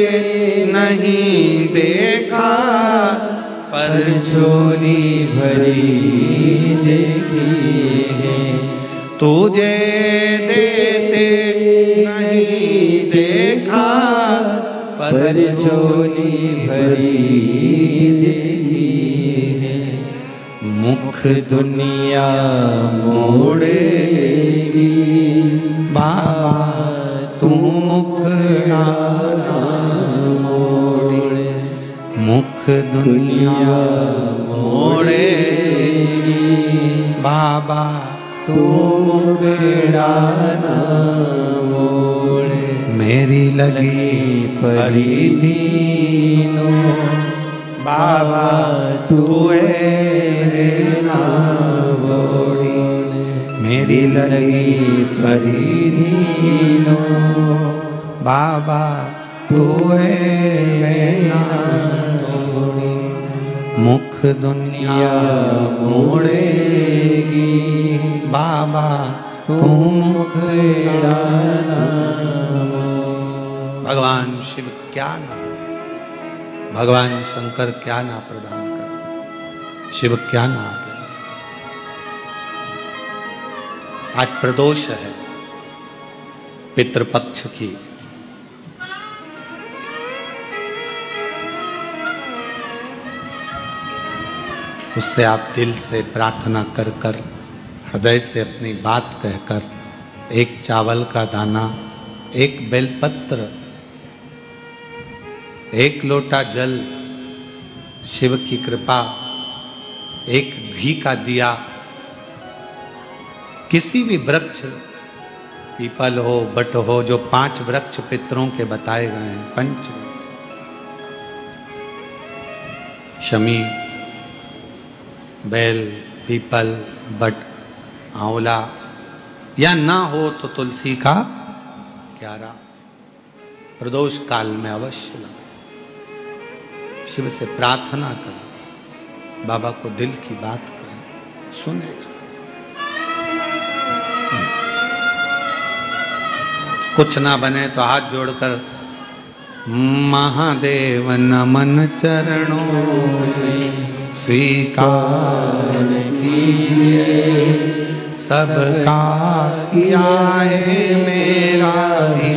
नहीं देखा पर झोली भरी देखी है। तुझे देते नहीं देखा पर झोली भरी देखी है। मुख दुनिया मोड़ेगी बाबा तू मुख ना मोड़े, मुख दुनिया मोड़ेगी, बाबा तू मुखड़ा न मोड़े। मेरी लगी परिधीनो, बाबा तू ना मोड़ी। मेरी लगी परिधीनो, बाबा तू ना तोड़ी। मुख दुनिया मोड़ेगी, बाबा तू मुखड़ा न मोड़। भगवान शिव क्या नाम, भगवान शंकर क्या नाम प्रदान कर, शिव क्या नाम है। आज प्रदोष है पितृपक्ष की, उससे आप दिल से प्रार्थना कर कर, हृदय से अपनी बात कहकर, एक चावल का दाना, एक बेलपत्र, एक लोटा जल, शिव की कृपा, एक घी का दिया, किसी भी वृक्ष, पीपल हो, बट हो, जो 5 वृक्ष पितरों के बताए गए हैं, पंच, शमी, बेल, पीपल, बट, आंवला, या ना हो तो तुलसी का क्यारा, प्रदोष काल में अवश्य लगाए। शिव से प्रार्थना करें, बाबा को दिल की बात करें, सुनेगा। कुछ ना बने तो हाथ जोड़कर महादेव नमन चरणों में स्वीकार कीजिए, सबका किया है मेरा भी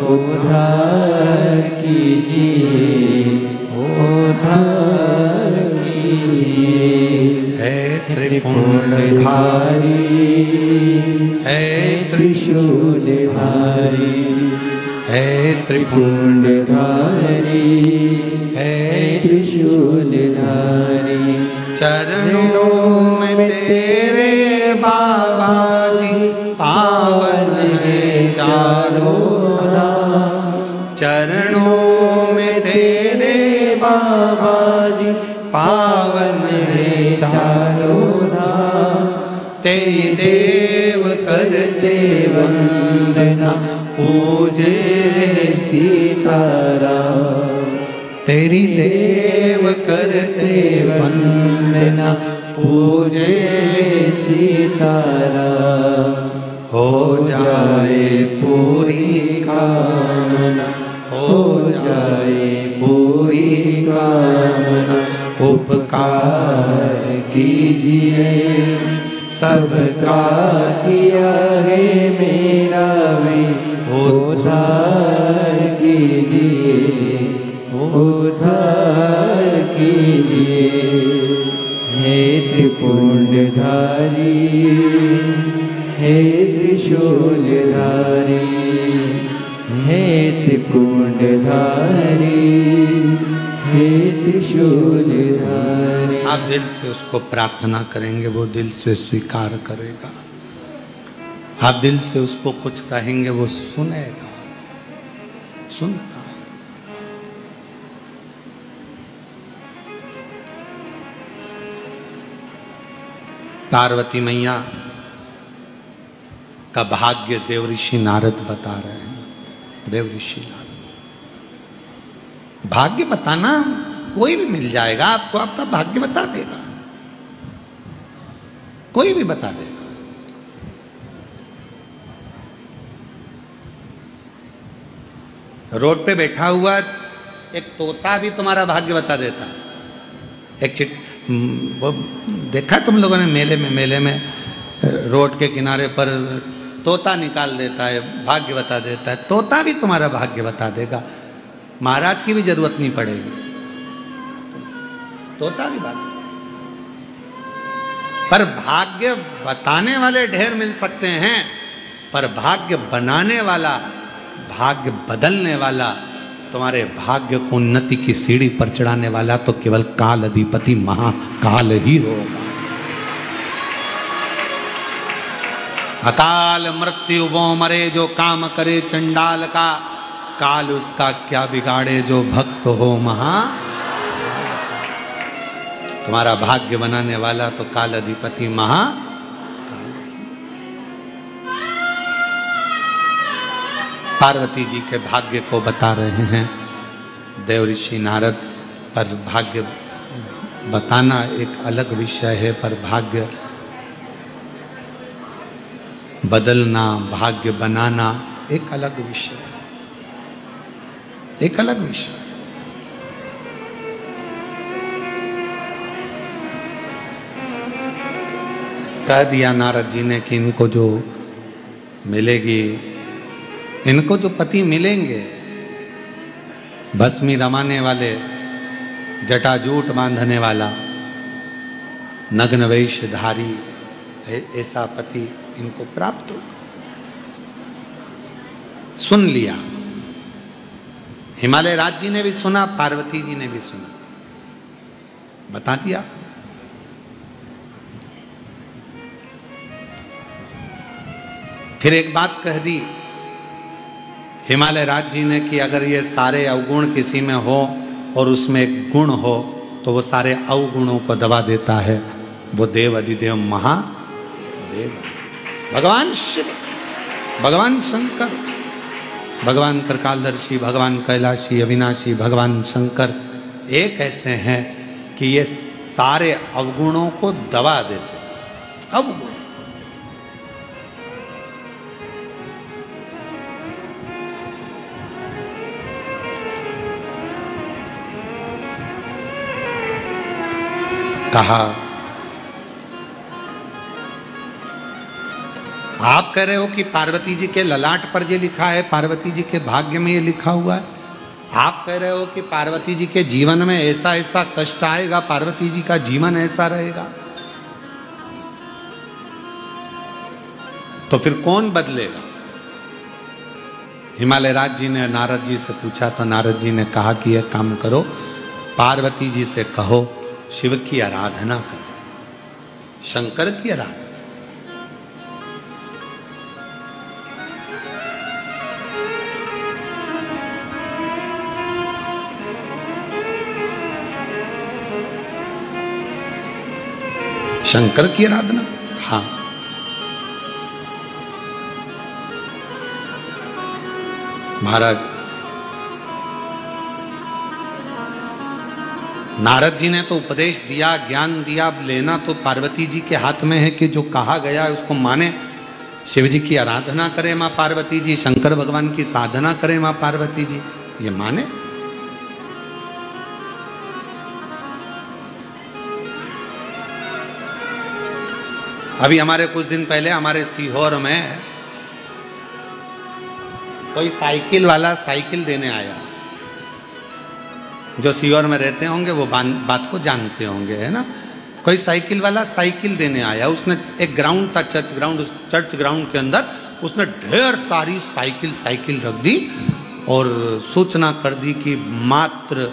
उद्धार कीजिए, उद्धार कीजिए। है त्रिपुंडधारी, है त्रिशूलधारी, है त्रिपुंडधारी, है त्रिशूलधारी। चरणों में तेरे बाबा जी पावन है चारों धाम, चरणों में तेरे बाबा जी पावन है चारों धाम। तेरी देव करते वंदना, पूजे सीताराम। तेरी देव करते वंदना, पूजे सीताराम। हो जाए पूरी कामना, हो जाए पूरी कामना। उपकार कीजिए, सबका किया है मेरा भी उद्धार कीजिए, उद्धार कीजिए। हे त्रिपुंडधारी, हे त्रिशूलधारी, हे त्रिपुंडधारी, हे त्रिशूलधारी। आप दिल से उसको प्रार्थना करेंगे, वो दिल से स्वीकार करेगा। आप दिल से उसको कुछ कहेंगे, वो सुनेगा, सुनता। पार्वती मैया का भाग्य देवऋषि नारद बता रहे हैं। देवऋषि नारद, भाग्य बताना कोई भी मिल जाएगा आपको, आपका भाग्य बता देगा, कोई भी बता देगा। रोड पे बैठा हुआ एक तोता भी तुम्हारा भाग्य बता देता। एक वो देखा तुम लोगों ने मेले में रोड के किनारे पर तोता निकाल देता है, भाग्य बता देता है। तोता भी तुम्हारा भाग्य बता देगा, महाराज की भी जरूरत नहीं पड़ेगी, तोता भी भाग्य। पर भाग्य बताने वाले ढेर मिल सकते हैं, पर भाग्य बनाने वाला, भाग्य बदलने वाला तुम्हारे भाग्य को उन्नति की सीढ़ी पर चढ़ाने वाला तो केवल काल अधिपति महाकाल ही होगा। अकाल मृत्यु वो मरे जो काम करे चंडाल का, काल उसका क्या बिगाड़े जो भक्त हो महा। तुम्हारा भाग्य बनाने वाला तो काल अधिपति महाकाल। पार्वती जी के भाग्य को बता रहे हैं देव ऋषि नारद। पर भाग्य बताना एक अलग विषय है, पर भाग्य बदलना, भाग्य बनाना एक अलग विषय, एक अलग विषय। कह दिया नारद जी ने कि इनको जो मिलेगी, इनको जो पति मिलेंगे, भस्मी रमाने वाले, जटाजूट बांधने वाला, नग्न वेशधारी, ऐसा पति इनको प्राप्त होगा। सुन लिया, हिमालय राज जी ने भी सुना, पार्वती जी ने भी सुना, बता दिया। फिर एक बात कह दी हिमालय राज जी ने कि अगर ये सारे अवगुण किसी में हो और उसमें एक गुण हो तो वो सारे अवगुणों को दबा देता है, वो देव अधिदेव महादेव, भगवान शिव, भगवान शंकर, भगवान त्रिकालदर्शी, भगवान कैलाशी अविनाशी, भगवान शंकर एक ऐसे हैं कि ये सारे अवगुणों को दबा देते। अवगुण कहा, आप कह रहे हो कि पार्वती जी के ललाट पर ये लिखा है, पार्वती जी के भाग्य में ये लिखा हुआ है। आप कह रहे हो कि पार्वती जी के जीवन में ऐसा ऐसा कष्ट आएगा, पार्वती जी का जीवन ऐसा रहेगा, तो फिर कौन बदलेगा? हिमालय राज जी ने नारद जी से पूछा तो नारद जी ने कहा कि यह काम करो, पार्वती जी से कहो शिव की आराधना करो, शंकर की आराधना। शंकर की आराधना, हाँ। महाराज नारद जी ने तो उपदेश दिया, ज्ञान दिया, लेना तो पार्वती जी के हाथ में है कि जो कहा गया है उसको माने। शिव जी की आराधना करे मां पार्वती जी, शंकर भगवान की साधना करे मां पार्वती जी, ये माने। अभी हमारे कुछ दिन पहले हमारे सीहोर में कोई साइकिल वाला साइकिल देने आया। जो सीहोर में रहते होंगे वो बात को जानते होंगे, है ना। कोई साइकिल वाला साइकिल देने आया, उसने एक ग्राउंड था, चर्च ग्राउंड, उस चर्च ग्राउंड के अंदर उसने ढेर सारी साइकिल रख दी और सूचना कर दी कि मात्र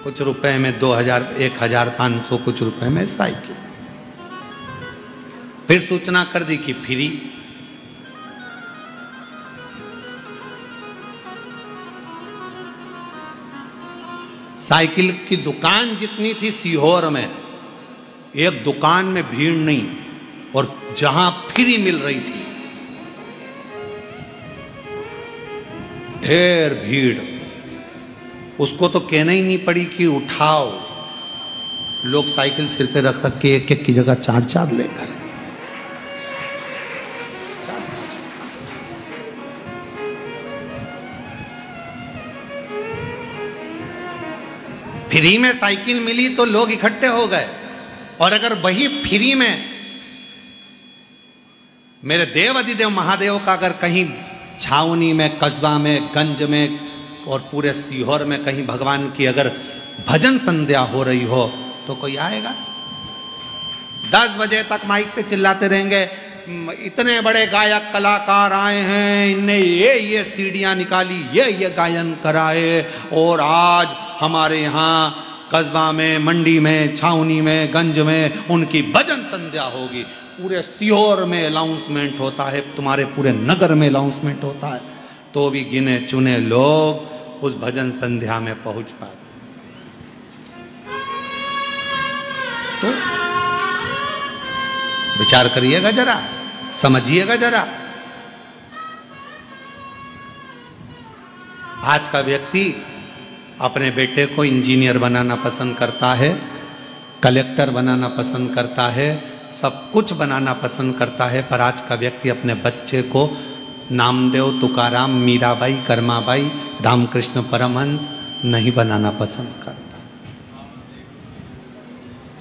कुछ रुपए में 2000, 1500 कुछ रुपए में साइकिल। फिर सूचना कर दी कि फ्री। साइकिल की दुकान जितनी थी सीहोर में, एक दुकान में भीड़ नहीं, और जहां फ्री मिल रही थी ढेर भीड़। उसको तो कहना ही नहीं पड़ी कि उठाओ, लोग साइकिल सिर पे रख रख के एक एक की जगह 4-4 ले गए। फ्री में साइकिल मिली तो लोग इकट्ठे हो गए, और अगर वही फ्री में मेरे देव अधिदेव महादेव का अगर कहीं छावनी में, कस्बा में, गंज में और पूरे सीहोर में कहीं भगवान की अगर भजन संध्या हो रही हो तो कोई आएगा? 10 बजे तक माइक पे चिल्लाते रहेंगे, इतने बड़े गायक कलाकार आए हैं, इनने ये सीढ़ियां निकाली, ये गायन कराए, और आज हमारे यहाँ कस्बा में, मंडी में, छावनी में, गंज में उनकी भजन संध्या होगी। पूरे सीहोर में अनाउंसमेंट होता है, तुम्हारे पूरे नगर में अनाउंसमेंट होता है, तो भी गिने चुने लोग उस भजन संध्या में पहुंच पाते। तो विचार करिएगा जरा, समझिएगा जरा। आज का व्यक्ति अपने बेटे को इंजीनियर बनाना पसंद करता है, कलेक्टर बनाना पसंद करता है, सब कुछ बनाना पसंद करता है, पर आज का व्यक्ति अपने बच्चे को नामदेव, तुकाराम, मीराबाई, कर्माबाई, रामकृष्ण परमहंस नहीं बनाना पसंद करता।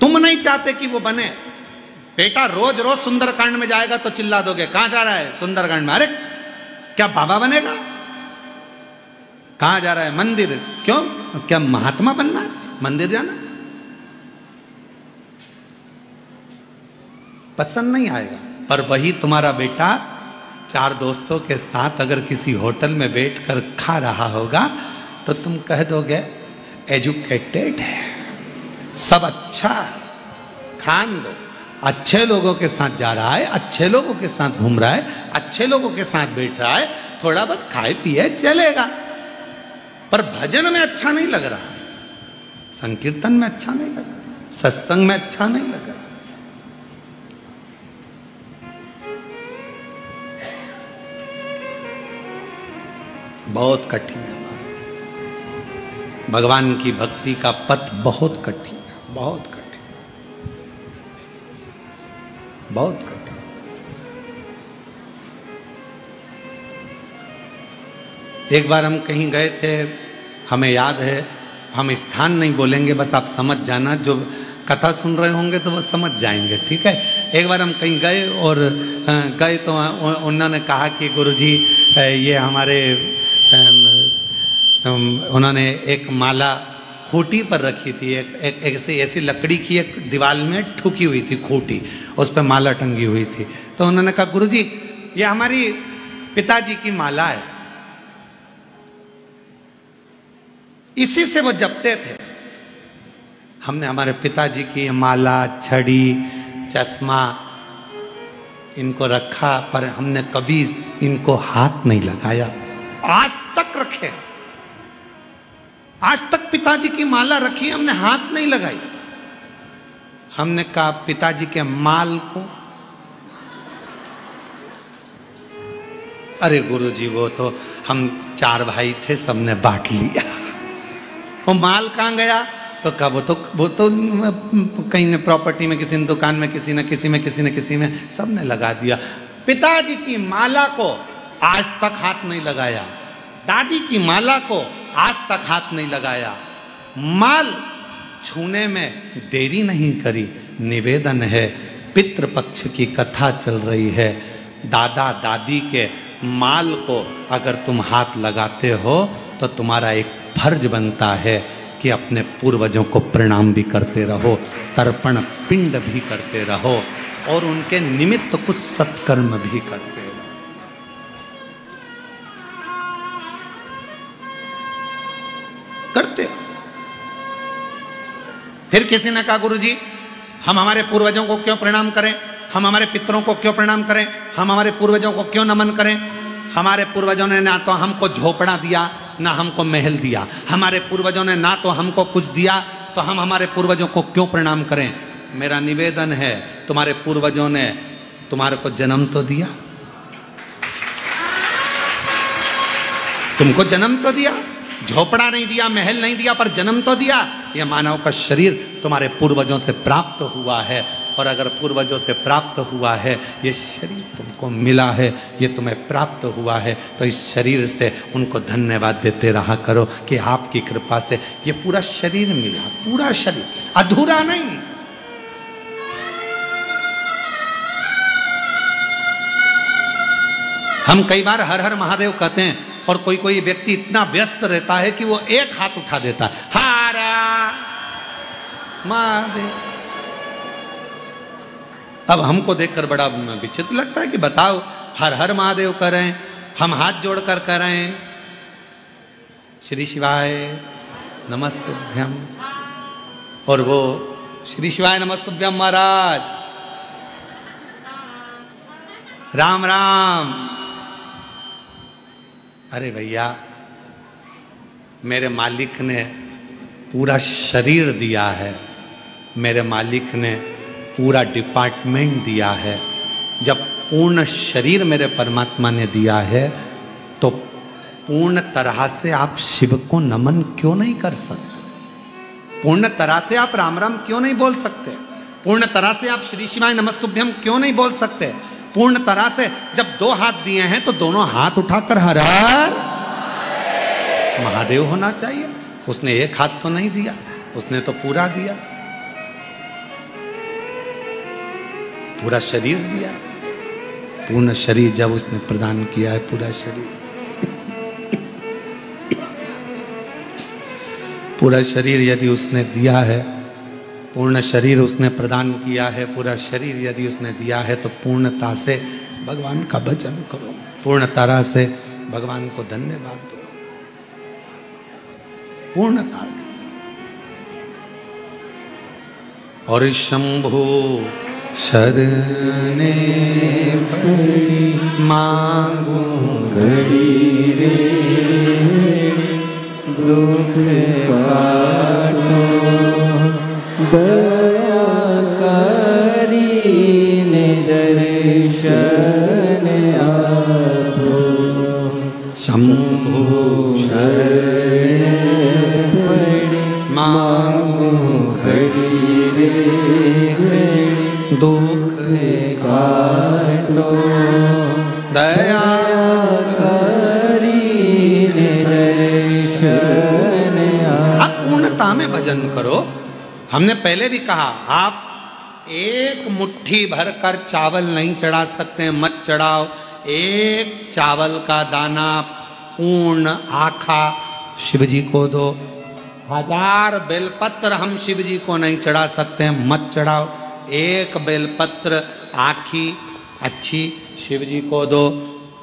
तुम नहीं चाहते कि वो बने। बेटा रोज रोज सुंदरकांड में जाएगा तो चिल्ला दोगे, कहां जा रहा है? सुंदरकांड में। अरे क्या बाबा बनेगा? कहां जा रहा है? मंदिर। क्यों? क्या महात्मा बनना है? मंदिर जाना पसंद नहीं आएगा। पर वही तुम्हारा बेटा 4 दोस्तों के साथ अगर किसी होटल में बैठकर खा रहा होगा तो तुम कह दोगे एजुकेटेड है, सब अच्छा है, खान दो। अच्छे लोगों के साथ जा रहा है, अच्छे लोगों के साथ घूम रहा है, अच्छे लोगों के साथ बैठ रहा है, थोड़ा बहुत खाए पिए चलेगा, पर भजन में अच्छा नहीं लग रहा है, संकीर्तन में अच्छा नहीं लग रहा, सत्संग में अच्छा नहीं लग रहा। बहुत कठिन है महाराज, भगवान की भक्ति का पथ बहुत कठिन है, बहुत कठिन, बहुत कठिन। एक बार हम कहीं गए थे, हमें याद है, हम स्थान नहीं बोलेंगे, बस आप समझ जाना, जो कथा सुन रहे होंगे तो वो समझ जाएंगे, ठीक है। एक बार हम कहीं गए और गए तो उन्होंने कहा कि गुरुजी ये हमारे उन्होंने एक माला खूटी पर रखी थी, एक ऐसी लकड़ी की एक दीवार में ठुकी हुई थी खूटी, उस पर माला टंगी हुई थी। तो उन्होंने कहा गुरुजी ये हमारी पिताजी की माला है, इसी से वो जपते थे। हमने हमारे पिताजी की माला, छड़ी, चश्मा इनको रखा, पर हमने कभी इनको हाथ नहीं लगाया, आज तक रखे, आज तक पिताजी की माला रखी, हमने हाथ नहीं लगाई। हमने कहा पिताजी के माल को, अरे गुरुजी वो तो हम 4 भाई थे, सबने बांट लिया। वो माल कहां गया? तो कहा वो तो कहीं ने प्रॉपर्टी में, किसी ने दुकान में, किसी ने किसी में, किसी ने किसी में, सबने लगा दिया। पिताजी की माला को आज तक हाथ नहीं लगाया, दादी की माला को आज तक हाथ नहीं लगाया, माल छूने में देरी नहीं करी। निवेदन है, पितृपक्ष की कथा चल रही है, दादा दादी के माल को अगर तुम हाथ लगाते हो तो तुम्हारा एक फर्ज बनता है कि अपने पूर्वजों को प्रणाम भी करते रहो, तर्पण पिंड भी करते रहो, और उनके निमित्त कुछ सत्कर्म भी करते रहो। करते रहो। फिर किसी ने कहा गुरुजी हम हमारे पूर्वजों को क्यों प्रणाम करें, हम हमारे पितरों को क्यों प्रणाम करें, हम हमारे पूर्वजों को क्यों नमन करें? हमारे पूर्वजों ने ना तो हमको झोपड़ा दिया, ना हमको महल दिया, हमारे पूर्वजों ने ना तो हमको कुछ दिया, तो हम हमारे पूर्वजों को क्यों प्रणाम करें? मेरा निवेदन है, तुम्हारे पूर्वजों ने तुम्हारे को जन्म तो दिया, तुमको जन्म तो दिया, झोपड़ा नहीं दिया, महल नहीं दिया, पर जन्म तो दिया। यह मानव का शरीर तुम्हारे पूर्वजों से प्राप्त हुआ है, और अगर पूर्वजों से प्राप्त हुआ है, ये शरीर तुमको मिला है, ये तुम्हें प्राप्त हुआ है, तो इस शरीर से उनको धन्यवाद देते रहा करो कि आपकी कृपा से ये पूरा शरीर मिला, पूरा शरीर, अधूरा नहीं। हम कई बार हर हर महादेव कहते हैं, और कोई कोई व्यक्ति इतना व्यस्त रहता है कि वो एक हाथ उठा देता है, हरा महादेव, अब हमको देखकर बड़ा विचित्र लगता है कि बताओ, हर हर महादेव करें, हम हाथ जोड़कर करें श्री शिवाय नमस्तुभ्यम, और वो श्री शिवाय नमस्तुभ्यम महाराज राम राम। अरे भैया, मेरे मालिक ने पूरा शरीर दिया है, मेरे मालिक ने पूरा डिपार्टमेंट दिया है। जब पूर्ण शरीर मेरे परमात्मा ने दिया है तो पूर्ण तरह से आप शिव को नमन क्यों नहीं कर सकते? पूर्ण तरह से आप राम राम क्यों नहीं बोल सकते? पूर्ण तरह से आप श्री शिवाय नमस्तुभ्यम क्यों नहीं बोल सकते? पूर्ण तरह से जब दो हाथ दिए हैं तो दोनों हाथ उठाकर हर हर महादेव होना चाहिए। उसने एक हाथ तो नहीं दिया, उसने तो पूरा दिया, पूरा शरीर दिया। पूर्ण शरीर जब उसने प्रदान किया है, पूरा शरीर, पूरा शरीर यदि उसने दिया है, पूर्ण शरीर उसने प्रदान किया है, पूरा शरीर यदि उसने दिया है तो पूर्णता से भगवान का भजन करो, पूर्ण तरह से भगवान को धन्यवाद दो, पूर्णता से। और शंभु शरणे पड़ी मांगू घड़ी रे, दुख काटो दया करी दर्शन आपो, शंभु शरणे पड़ी मांगू घड़ी रे घड़ी, दुख काटो दया करी दर्शन आप पूर्णता में भजन करो। हमने पहले भी कहा, आप एक मुट्ठी भरकर चावल नहीं चढ़ा सकते, मत चढ़ाओ। एक चावल का दाना पूर्ण आखा शिव जी को दो। 1000 बेलपत्र हम शिव जी को नहीं चढ़ा सकते, मत चढ़ाओ। एक बेलपत्र आखी अच्छी शिव जी को दो।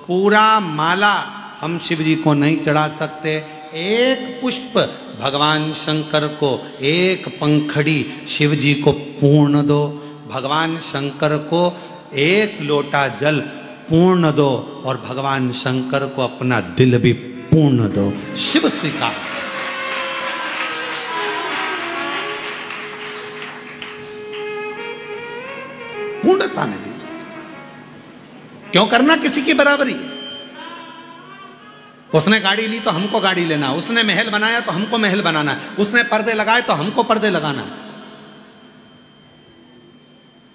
पूरा माला हम शिव जी को नहीं चढ़ा सकते। एक पुष्प भगवान शंकर को, एक पंखड़ी शिव जी को पूर्ण दो। भगवान शंकर को एक लोटा जल पूर्ण दो और भगवान शंकर को अपना दिल भी पूर्ण दो। शिव स्वीकार। पूर्णता में दीजिए। क्यों करना किसी की बराबरी? उसने गाड़ी ली तो हमको गाड़ी लेना, उसने महल बनाया तो हमको महल बनाना है, उसने पर्दे लगाए तो हमको पर्दे लगाना है,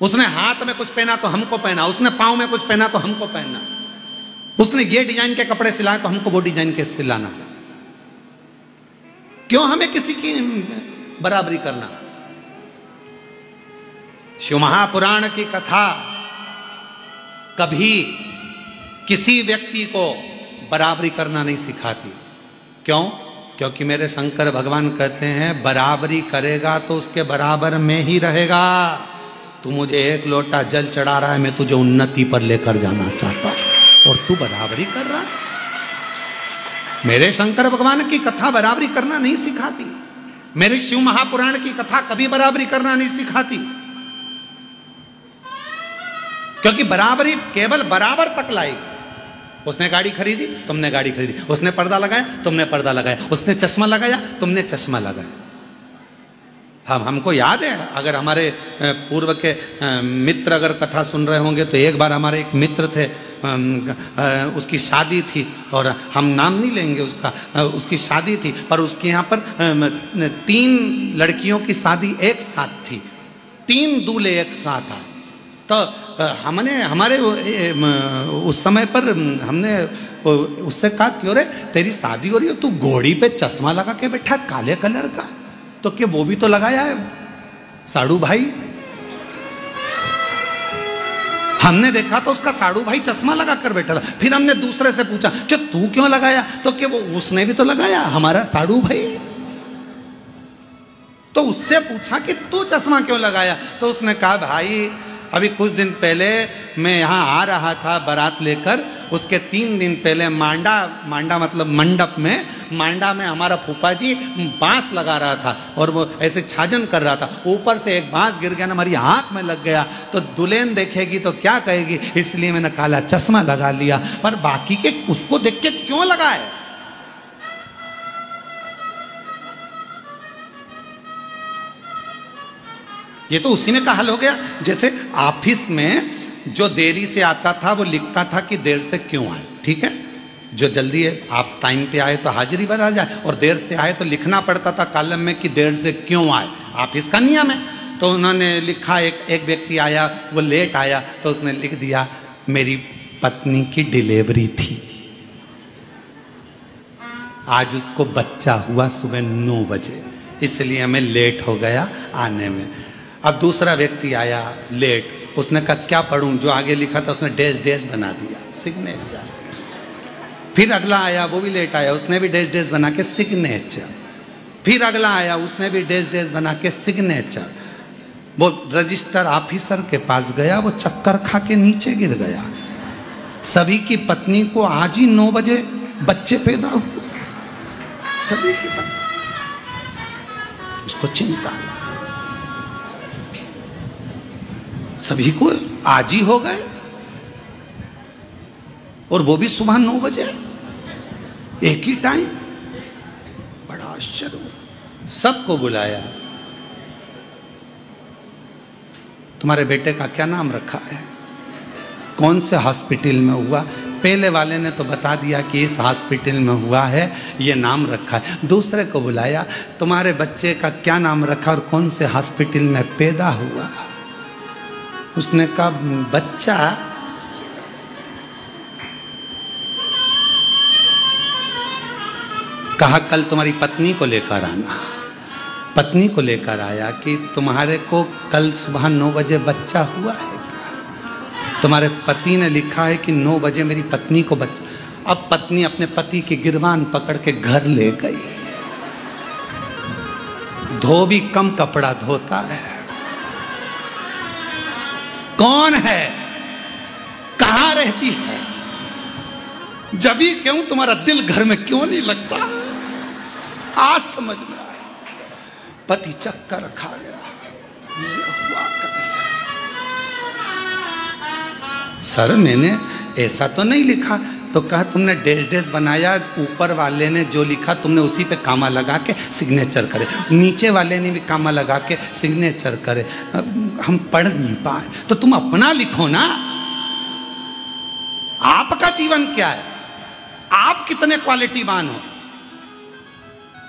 उसने हाथ में कुछ पहना तो हमको पहना, उसने पांव में कुछ पहना तो हमको पहनना, उसने ये डिजाइन के कपड़े सिलाए तो हमको वो डिजाइन के सिलाना। क्यों हमें किसी की बराबरी करना? शिव महापुराण की कथा कभी किसी व्यक्ति को बराबरी करना नहीं सिखाती। क्यों? क्योंकि मेरे शंकर भगवान कहते हैं बराबरी करेगा तो उसके बराबर में ही रहेगा। तू मुझे एक लोटा जल चढ़ा रहा है, मैं तुझे उन्नति पर लेकर जाना चाहता और तू बराबरी कर रहा। मेरे शंकर भगवान की कथा बराबरी करना नहीं सिखाती। मेरे शिव महापुराण की कथा कभी बराबरी करना नहीं सिखाती, क्योंकि बराबरी केवल बराबर तक लाएगी। उसने गाड़ी खरीदी, तुमने गाड़ी खरीदी। उसने पर्दा लगाया, तुमने पर्दा लगाया। उसने चश्मा लगाया, तुमने चश्मा लगाया। हमको याद है, अगर हमारे पूर्व के मित्र अगर कथा सुन रहे होंगे तो एक बार हमारे एक मित्र थे, उसकी शादी थी और हम नाम नहीं लेंगे उसका, उसकी शादी थी पर उसके यहाँ पर 3 लड़कियों की शादी एक साथ थी, 3 दूल्हे एक साथ आए। तो हमने हमारे उस समय पर हमने उससे कहा, क्यों रे तेरी शादी हो रही है, तू घोड़ी पे चश्मा लगा के बैठा काले कलर का, तो क्या वो भी तो लगाया है साड़ू भाई? हमने देखा तो उसका साड़ू भाई चश्मा लगा कर बैठा था। फिर हमने दूसरे से पूछा कि तू क्यों लगाया, तो क्या वो उसने भी तो लगाया हमारा साड़ू भाई। तो उससे पूछा कि तू चश्मा क्यों लगाया, तो उसने कहा भाई अभी कुछ दिन पहले मैं यहाँ आ रहा था बारात लेकर, उसके 3 दिन पहले मांडा मतलब मंडप में, मांडा में हमारा फूफा जी बांस लगा रहा था और वो ऐसे छाजन कर रहा था, ऊपर से एक बांस गिर गया ना, हमारी आंख में लग गया, तो दुल्हन देखेगी तो क्या कहेगी, इसलिए मैंने काला चश्मा लगा लिया। पर बाकी के उसको देख के क्यों लगाए? ये तो उसी में का हल हो गया। जैसे ऑफिस में जो देरी से आता था वो लिखता था कि देर से क्यों आए, ठीक है, जो जल्दी है आप टाइम पे आए तो हाजिरी बना जाए, और देर से आए तो लिखना पड़ता था कॉलम में कि देर से क्यों आए, ऑफिस का नियम है। तो उन्होंने लिखा, एक व्यक्ति आया, वो लेट आया, तो उसने लिख दिया मेरी पत्नी की डिलीवरी थी, आज उसको बच्चा हुआ सुबह 9 बजे, इसलिए मैं लेट हो गया आने में। अब दूसरा व्यक्ति आया लेट, उसने कहा क्या पढ़ूं, जो आगे लिखा था उसने डैश डैश बना दिया, सिग्नेचर। फिर अगला आया, वो भी लेट आया, उसने भी डैश डैश बना के सिग्नेचर। फिर अगला आया, उसने भी डैश डैश बना के सिग्नेचर। वो रजिस्टर ऑफिसर के पास गया, वो चक्कर खा के नीचे गिर गया। सभी की पत्नी को आज ही 9 बजे बच्चे पैदा हुए, सभी की पत्नी, उसको चिंता, सभी को आज ही हो गए, और वो भी सुबह 9 बजे, एक ही टाइम। बड़ा आश्चर्य हुआ। सबको बुलाया, तुम्हारे बेटे का क्या नाम रखा है, कौन से हॉस्पिटल में हुआ? पहले वाले ने तो बता दिया कि इस हॉस्पिटल में हुआ है, ये नाम रखा है। दूसरे को बुलाया, तुम्हारे बच्चे का क्या नाम रखा और कौन से हॉस्पिटल में पैदा हुआ? उसने कहा बच्चा कहा कल तुम्हारी पत्नी को लेकर आना। पत्नी को लेकर आया कि तुम्हारे को कल सुबह 9 बजे बच्चा हुआ है क्या? तुम्हारे पति ने लिखा है कि 9 बजे मेरी पत्नी को बच्चा। अब पत्नी अपने पति की गिरबान पकड़ के घर ले गई। धोबी कम कपड़ा धोता है। कौन है, कहां रहती है, जबी क्यों तुम्हारा दिल घर में क्यों नहीं लगता? आज समझ में आया। पति चक्कर खा गया, ये हुआ कैसे? सर मैंने ऐसा तो नहीं लिखा। तो कहा तुमने डैश डैश बनाया, ऊपर वाले ने जो लिखा तुमने उसी पे कामा लगा के सिग्नेचर करे, नीचे वाले ने भी कामा लगा के सिग्नेचर करे, हम पढ़ नहीं पाए। तो तुम अपना लिखो ना, आपका जीवन क्या है, आप कितने क्वालिटीवान हो,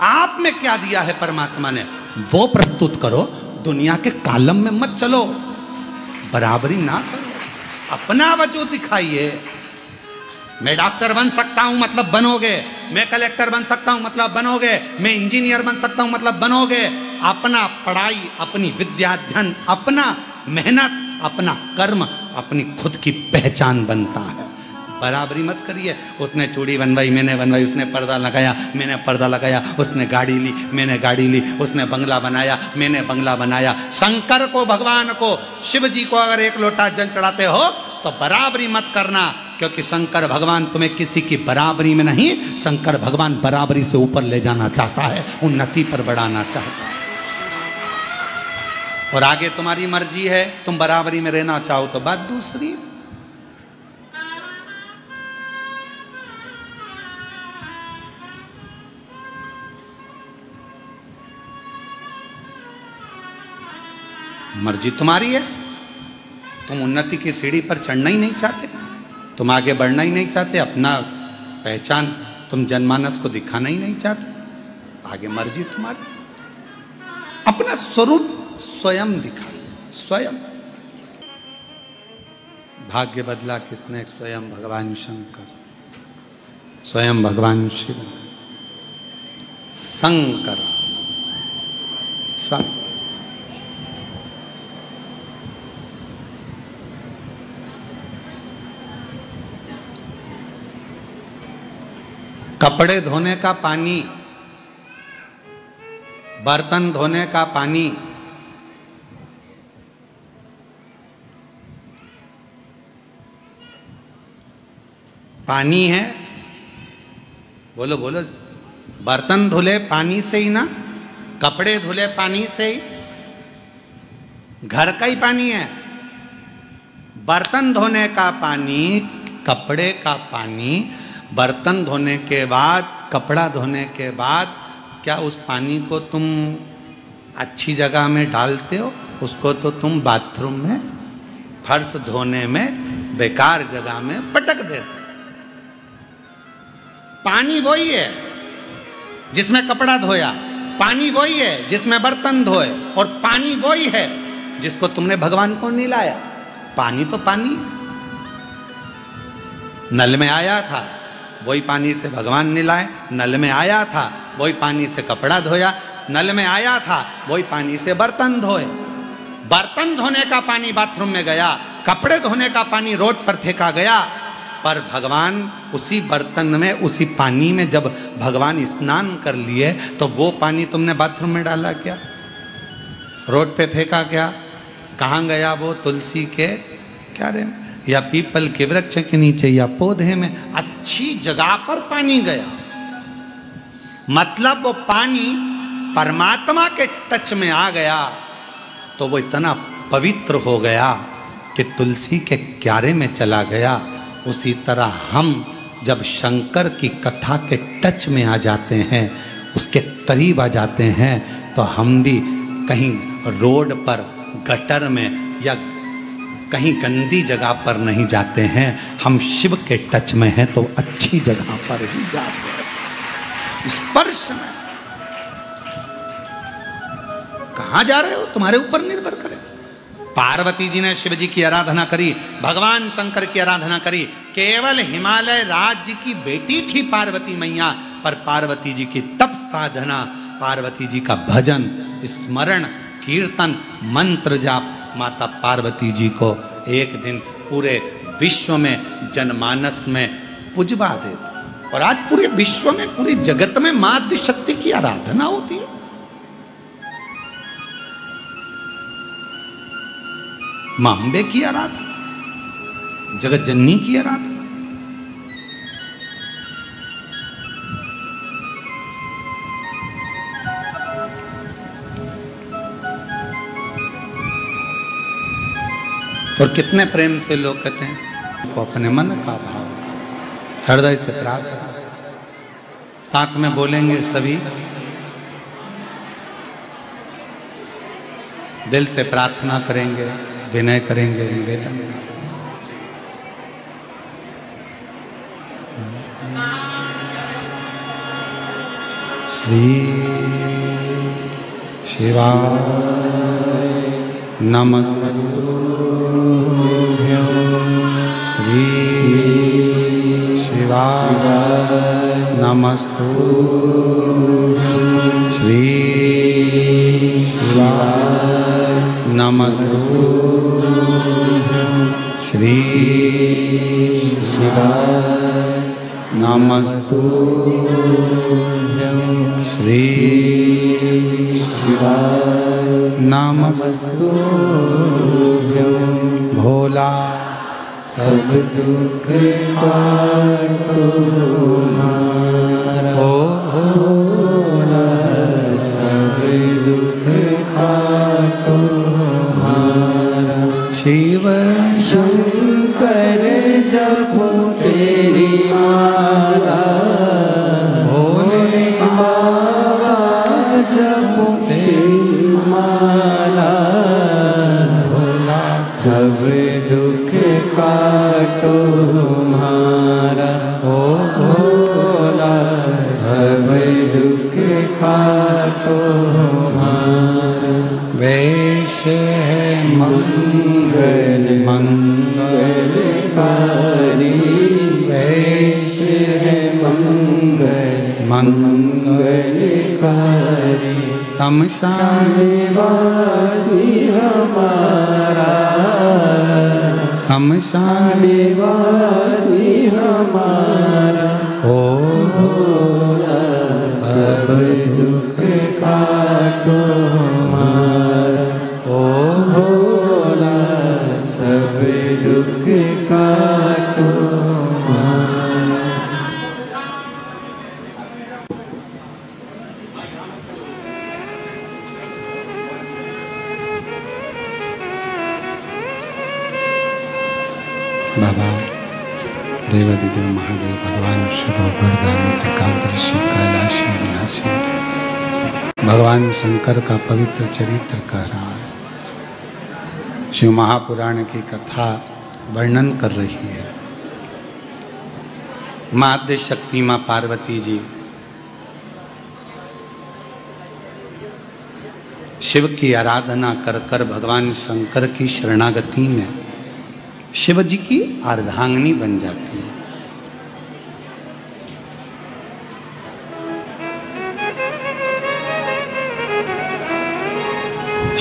आप में क्या दिया है परमात्मा ने, वो प्रस्तुत करो। दुनिया के कॉलम में मत चलो, बराबरी ना करो, अपना वजूद दिखाइए। मैं डॉक्टर बन सकता हूं मतलब बनोगे, मैं कलेक्टर बन सकता हूं मतलब बनोगे, मैं इंजीनियर बन सकता हूं मतलब बनोगे। अपना पढ़ाई, अपनी विद्याध्ययन, अपना मेहनत, अपना कर्म, अपनी खुद की पहचान बनता है। बराबरी मत करिए। उसने चूड़ी बनवाई, मैंने बनवाई, उसने पर्दा लगाया, मैंने पर्दा लगाया, उसने गाड़ी ली, मैंने गाड़ी ली, उसने बंगला बनाया, मैंने बंगला बनाया। शंकर को, भगवान को, शिव जी को अगर 1 लोटा जल चढ़ाते हो तो बराबरी मत करना, क्योंकि शंकर भगवान तुम्हें किसी की बराबरी में नहीं, शंकर भगवान बराबरी से ऊपर ले जाना चाहता है, उन्नति पर बढ़ाना चाहता है। और आगे तुम्हारी मर्जी है, तुम बराबरी में रहना चाहो तो बात दूसरी। मर्जी तुम्हारी है। तुम उन्नति की सीढ़ी पर चढ़ना ही नहीं चाहते, तुम आगे बढ़ना ही नहीं चाहते, अपना पहचान तुम जनमानस को दिखाना ही नहीं चाहते, आगे मर्जी तुम्हारी। अपना स्वरूप स्वयं दिखाइए, स्वयं। भाग्य बदला किसने? स्वयं भगवान शंकर, स्वयं भगवान शिव। शंकर संग कपड़े धोने का पानी, बर्तन धोने का पानी, पानी है, बोलो बोलो, बर्तन धुले पानी से ही ना, कपड़े धुले पानी से ही, घर का ही पानी है। बर्तन धोने का पानी, कपड़े का पानी, बर्तन धोने के बाद, कपड़ा धोने के बाद, क्या उस पानी को तुम अच्छी जगह में डालते हो? उसको तो तुम बाथरूम में, फर्श धोने में बेकार जगह में पटक देते। पानी वही है जिसमें कपड़ा धोया, पानी वही है जिसमें बर्तन धोए, और पानी वही है जिसको तुमने भगवान को नहलाया। पानी तो पानी है। नल में आया था वही पानी से भगवान नहलाए, नल में आया था वही पानी से कपड़ा धोया, नल में आया था वही पानी से बर्तन धोए। बर्तन धोने का पानी बाथरूम में गया, कपड़े धोने का पानी रोड पर फेंका गया, पर भगवान उसी बर्तन में, उसी पानी में जब भगवान स्नान कर लिए तो वो पानी तुमने बाथरूम में डाला क्या? रोड पे फेंका क्या? कहाँ गया वो? तुलसी के क्यारे में, या पीपल के वृक्ष के नीचे, या पौधे में, अच्छी जगह पर पानी गया। मतलब वो पानी परमात्मा के टच में आ गया तो वो इतना पवित्र हो गया कि तुलसी के क्यारे में चला गया। उसी तरह हम जब शंकर की कथा के टच में आ जाते हैं, उसके करीब आ जाते हैं, तो हम भी कहीं रोड पर, गटर में, या कहीं गंदी जगह पर नहीं जाते हैं। हम शिव के टच में हैं तो अच्छी जगह पर ही जाते हैं। स्पर्श में कहां जा रहे हो तुम्हारे ऊपर निर्भर करे। पार्वती जी ने शिव जी की आराधना करी, भगवान शंकर की आराधना करी। केवल हिमालय राज्य की बेटी थी पार्वती मैया, पर पार्वती जी की तप साधना, पार्वती जी का भजन, स्मरण, कीर्तन, मंत्र जाप माता पार्वती जी को एक दिन पूरे विश्व में, जनमानस में पुजवा देते। और आज पूरे विश्व में, पूरे जगत में मां आदि शक्ति की आराधना होती है। मां अम्बे की आराधना, जगत जननी की आराधना। और कितने प्रेम से लोग कहते हैं वो अपने मन का भाव हृदय से प्रार्थना। साथ में बोलेंगे सभी, दिल से प्रार्थना करेंगे, विनय करेंगे, निवेदन करेंगे। श्री शिवाय नमस्तुभ्यं, श्री शिवाय नमस्तुभ्यं, श्री शिवाय नमस्तुभ्यं, श्री शिवाय नमस्तुभ्यं, श्री शिवाय नमस्तुभ्यं। भोला सब दुख काटो हमारा, भोला सब दुख काटो हमारा। शिव शंकर जपो तेरी माला, भोले बाबा जपो तेरी माला। भोला सब दुख काटो हमारा, ओ भोला सब दुख काटो हमारा। वेश है मंगल मंगलकारी, वेश है मंगल मंगलकारी। शमशान वासी हमारा, शमशान वासी हमारा। ओ भोला सब दुख काटो हमारा, ओ भोला सब दुख काटो हमारा। बाबा देवादिदेव महादेव भगवान शिव गर्दानी त्रिकालदर्शी कैलाशी विनाशी भगवान शंकर का पवित्र चरित्र कह रहा है। शिव महापुराण की कथा वर्णन कर रही है। मां आद्य शक्ति मां पार्वती जी शिव की आराधना कर कर भगवान शंकर की शरणागति में शिव जी की अर्धांगिनी बन जाती है।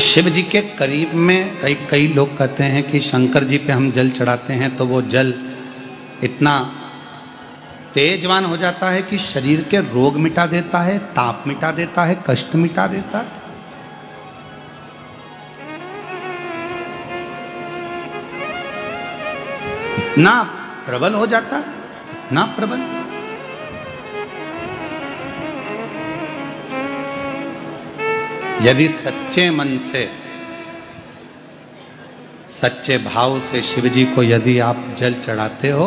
शिव जी के करीब में कई लोग कहते हैं कि शंकर जी पे हम जल चढ़ाते हैं तो वो जल इतना तेजवान हो जाता है कि शरीर के रोग मिटा देता है, ताप मिटा देता है, कष्ट मिटा देता है। इतना प्रबल हो जाता है, इतना प्रबल। यदि सच्चे मन से, सच्चे भाव से शिव जी को यदि आप जल चढ़ाते हो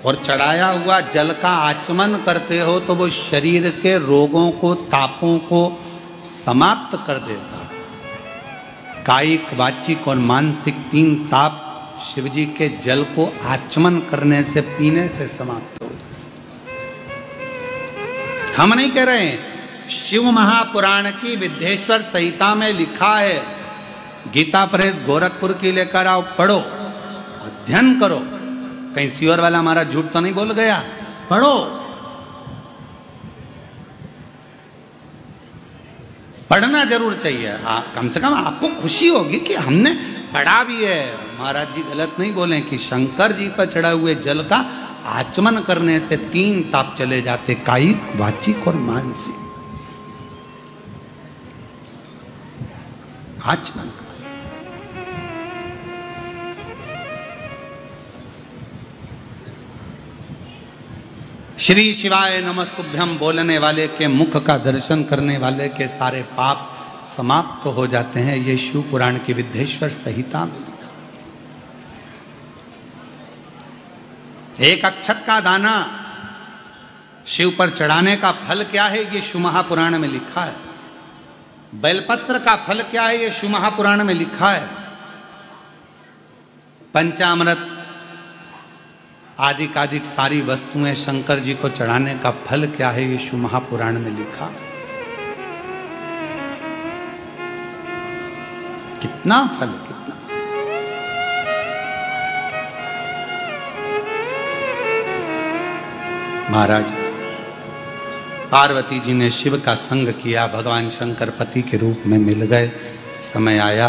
और चढ़ाया हुआ जल का आचमन करते हो तो वो शरीर के रोगों को, तापों को समाप्त कर देता है। कायिक, वाचिक और मानसिक 3 ताप शिव जी के जल को आचमन करने से, पीने से समाप्त हो जाते। हम नहीं कह रहे हैं, शिव महापुराण की विद्येश्वर संहिता में लिखा है। गीता प्रेस गोरखपुर की लेकर आओ, पढ़ो, अध्ययन करो। कहीं सियोर वाला हमारा झूठ तो नहीं बोल गया? पढ़ो, पढ़ना जरूर चाहिए। कम से कम आपको खुशी होगी कि हमने पढ़ा भी है। महाराज जी गलत नहीं बोले कि शंकर जी पर चढ़ा हुए जल का आचमन करने से 3 ताप चले जाते, कायिक, वाचिक और मानसिक। आचमन श्री शिवाय नमस्तुभ्यम बोलने वाले के मुख का दर्शन करने वाले के सारे पाप समाप्त तो हो जाते हैं। ये शिव पुराण की विद्येश्वर संहिता में एक अक्षत का दाना शिव पर चढ़ाने का फल क्या है, ये शिव महापुराण में लिखा है। बेलपत्र का फल क्या है, ये शिव महापुराण में लिखा है। पंचामृत आदि सारी वस्तुएं शंकर जी को चढ़ाने का फल क्या है, ये शिव महापुराण में लिखा है। कितना फल, कितना। महाराज पार्वती जी ने शिव का संग किया, भगवान शंकर पति के रूप में मिल गए। समय आया,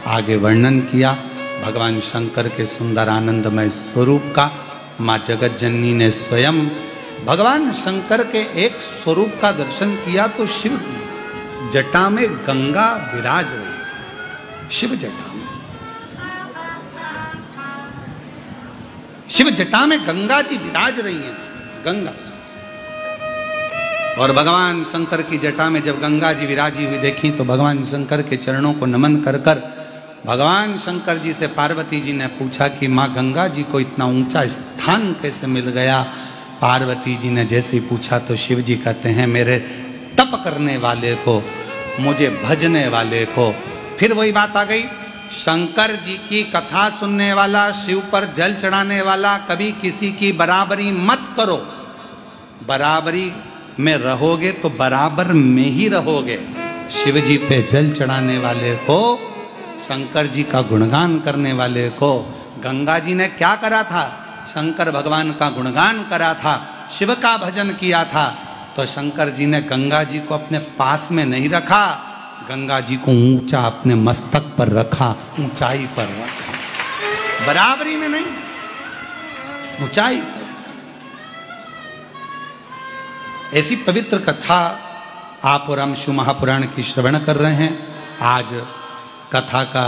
आगे वर्णन किया भगवान शंकर के सुंदर आनंदमय स्वरूप का। मां जगत जननी ने स्वयं भगवान शंकर के एक स्वरूप का दर्शन किया तो शिव जटा में गंगा विराज रही। शिव जटा में, शिव जटा में गंगा जी विराज रही हैं, गंगा जी। और भगवान शंकर की जटा में जब गंगा जी विराजी हुई देखी तो भगवान शंकर के चरणों को नमन कर कर भगवान शंकर जी से पार्वती जी ने पूछा कि माँ गंगा जी को इतना ऊंचा स्थान कैसे मिल गया। पार्वती जी ने जैसे ही पूछा तो शिव जी कहते हैं मेरे तप करने वाले को, मुझे भजने वाले को। फिर वही बात आ गई, शंकर जी की कथा सुनने वाला, शिव पर जल चढ़ाने वाला, कभी किसी की बराबरी मत करो। बराबरी में रहोगे तो बराबर में ही रहोगे। शिव जी पे जल चढ़ाने वाले को, शंकर जी का गुणगान करने वाले को, गंगा जी ने क्या करा था? शंकर भगवान का गुणगान करा था, शिव का भजन किया था। तो शंकर जी ने गंगा जी को अपने पास में नहीं रखा, गंगा जी को ऊंचा अपने मस्तक पर रखा, ऊंचाई पर रखा, बराबरी में नहीं, ऊंचाई पर। ऐसी पवित्र कथा आप और हम शिव महापुराण की श्रवण कर रहे हैं। आज कथा का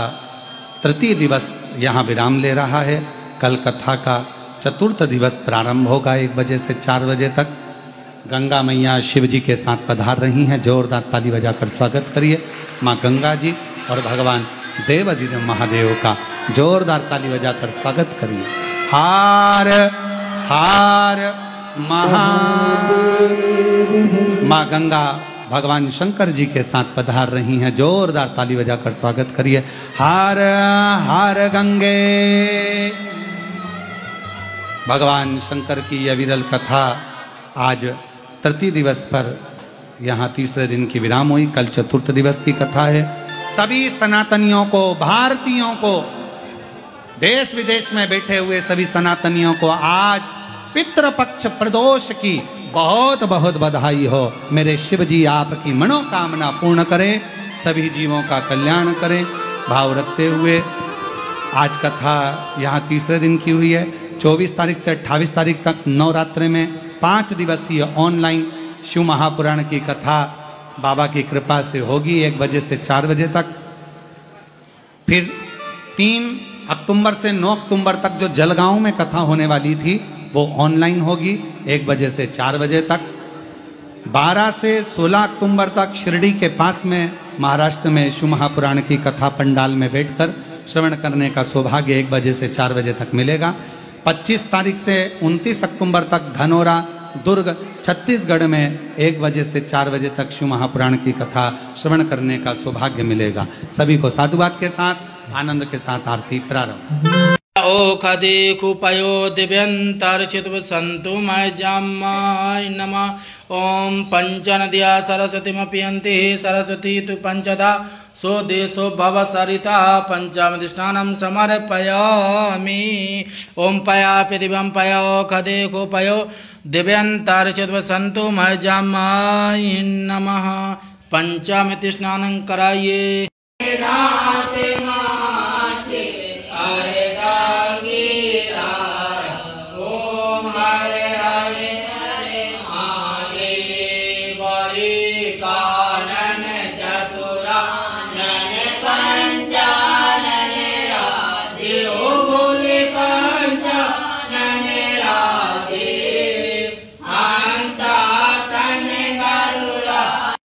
तृतीय दिवस यहाँ विराम ले रहा है। कल कथा का चतुर्थ दिवस प्रारंभ होगा 1 बजे से 4 बजे तक। गंगा मैया शिव जी के साथ पधार रही हैं। जोरदार ताली बजाकर स्वागत करिए माँ गंगा जी और भगवान देवाधिदेव महादेव का जोरदार ताली बजाकर स्वागत करिए। हार हार माँ गंगा भगवान शंकर जी के साथ पधार रही हैं। जोरदार ताली बजाकर स्वागत करिए। हार हार गंगे। भगवान शंकर की यह विरल कथा आज तृतीय दिवस पर यहाँ तीसरे दिन की विराम हुई। कल चतुर्थ दिवस की कथा है। सभी सनातनियों को, भारतीयों को, देश विदेश में बैठे हुए सभी सनातनियों को आज पितृपक्ष प्रदोष की बहुत बहुत बधाई हो। मेरे शिव जी आपकी मनोकामना पूर्ण करें, सभी जीवों का कल्याण करें। भाव रखते हुए आज कथा यहाँ तीसरे दिन की हुई है। 24 तारीख से 28 तारीख तक नवरात्रि में 5 दिवसीय ऑनलाइन शिव महापुराण की कथा बाबा की कृपा से होगी 1 बजे से 4 बजे तक। फिर 3 अक्टूबर से 9 अक्टूबर तक जो जलगांव में कथा होने वाली थी वो ऑनलाइन होगी 1 बजे से 4 बजे तक। 12 से 16 अक्टूबर तक शिरडी के पास में महाराष्ट्र में शिव महापुराण की कथा पंडाल में बैठकर श्रवण करने का सौभाग्य 1 बजे से 4 बजे तक मिलेगा। 25 तारीख से 29 अक्टूबर तक धनोरा दुर्ग छत्तीसगढ़ में 1 बजे से 4 बजे तक शिव महापुराण की कथा श्रवण करने का सौभाग्य मिलेगा। सभी को साधुवाद के साथ आनंद के साथ आरती प्रारंभ। ओखदे कुपयो दिव्यंतर्चित संतु मय जामाय नमः। ओम पंचनद्या सरस्वतीमपियन्ति सरस्वती तु पंचदा सो देशो भव सरिता पंचामृत स्नानं समर्पयामि। ओम पयापि दिव्यं पयो खदे कुपयो दिव्यंतर्चित संतु मय जामाय नमः। पंचामृत स्नानं कराइए।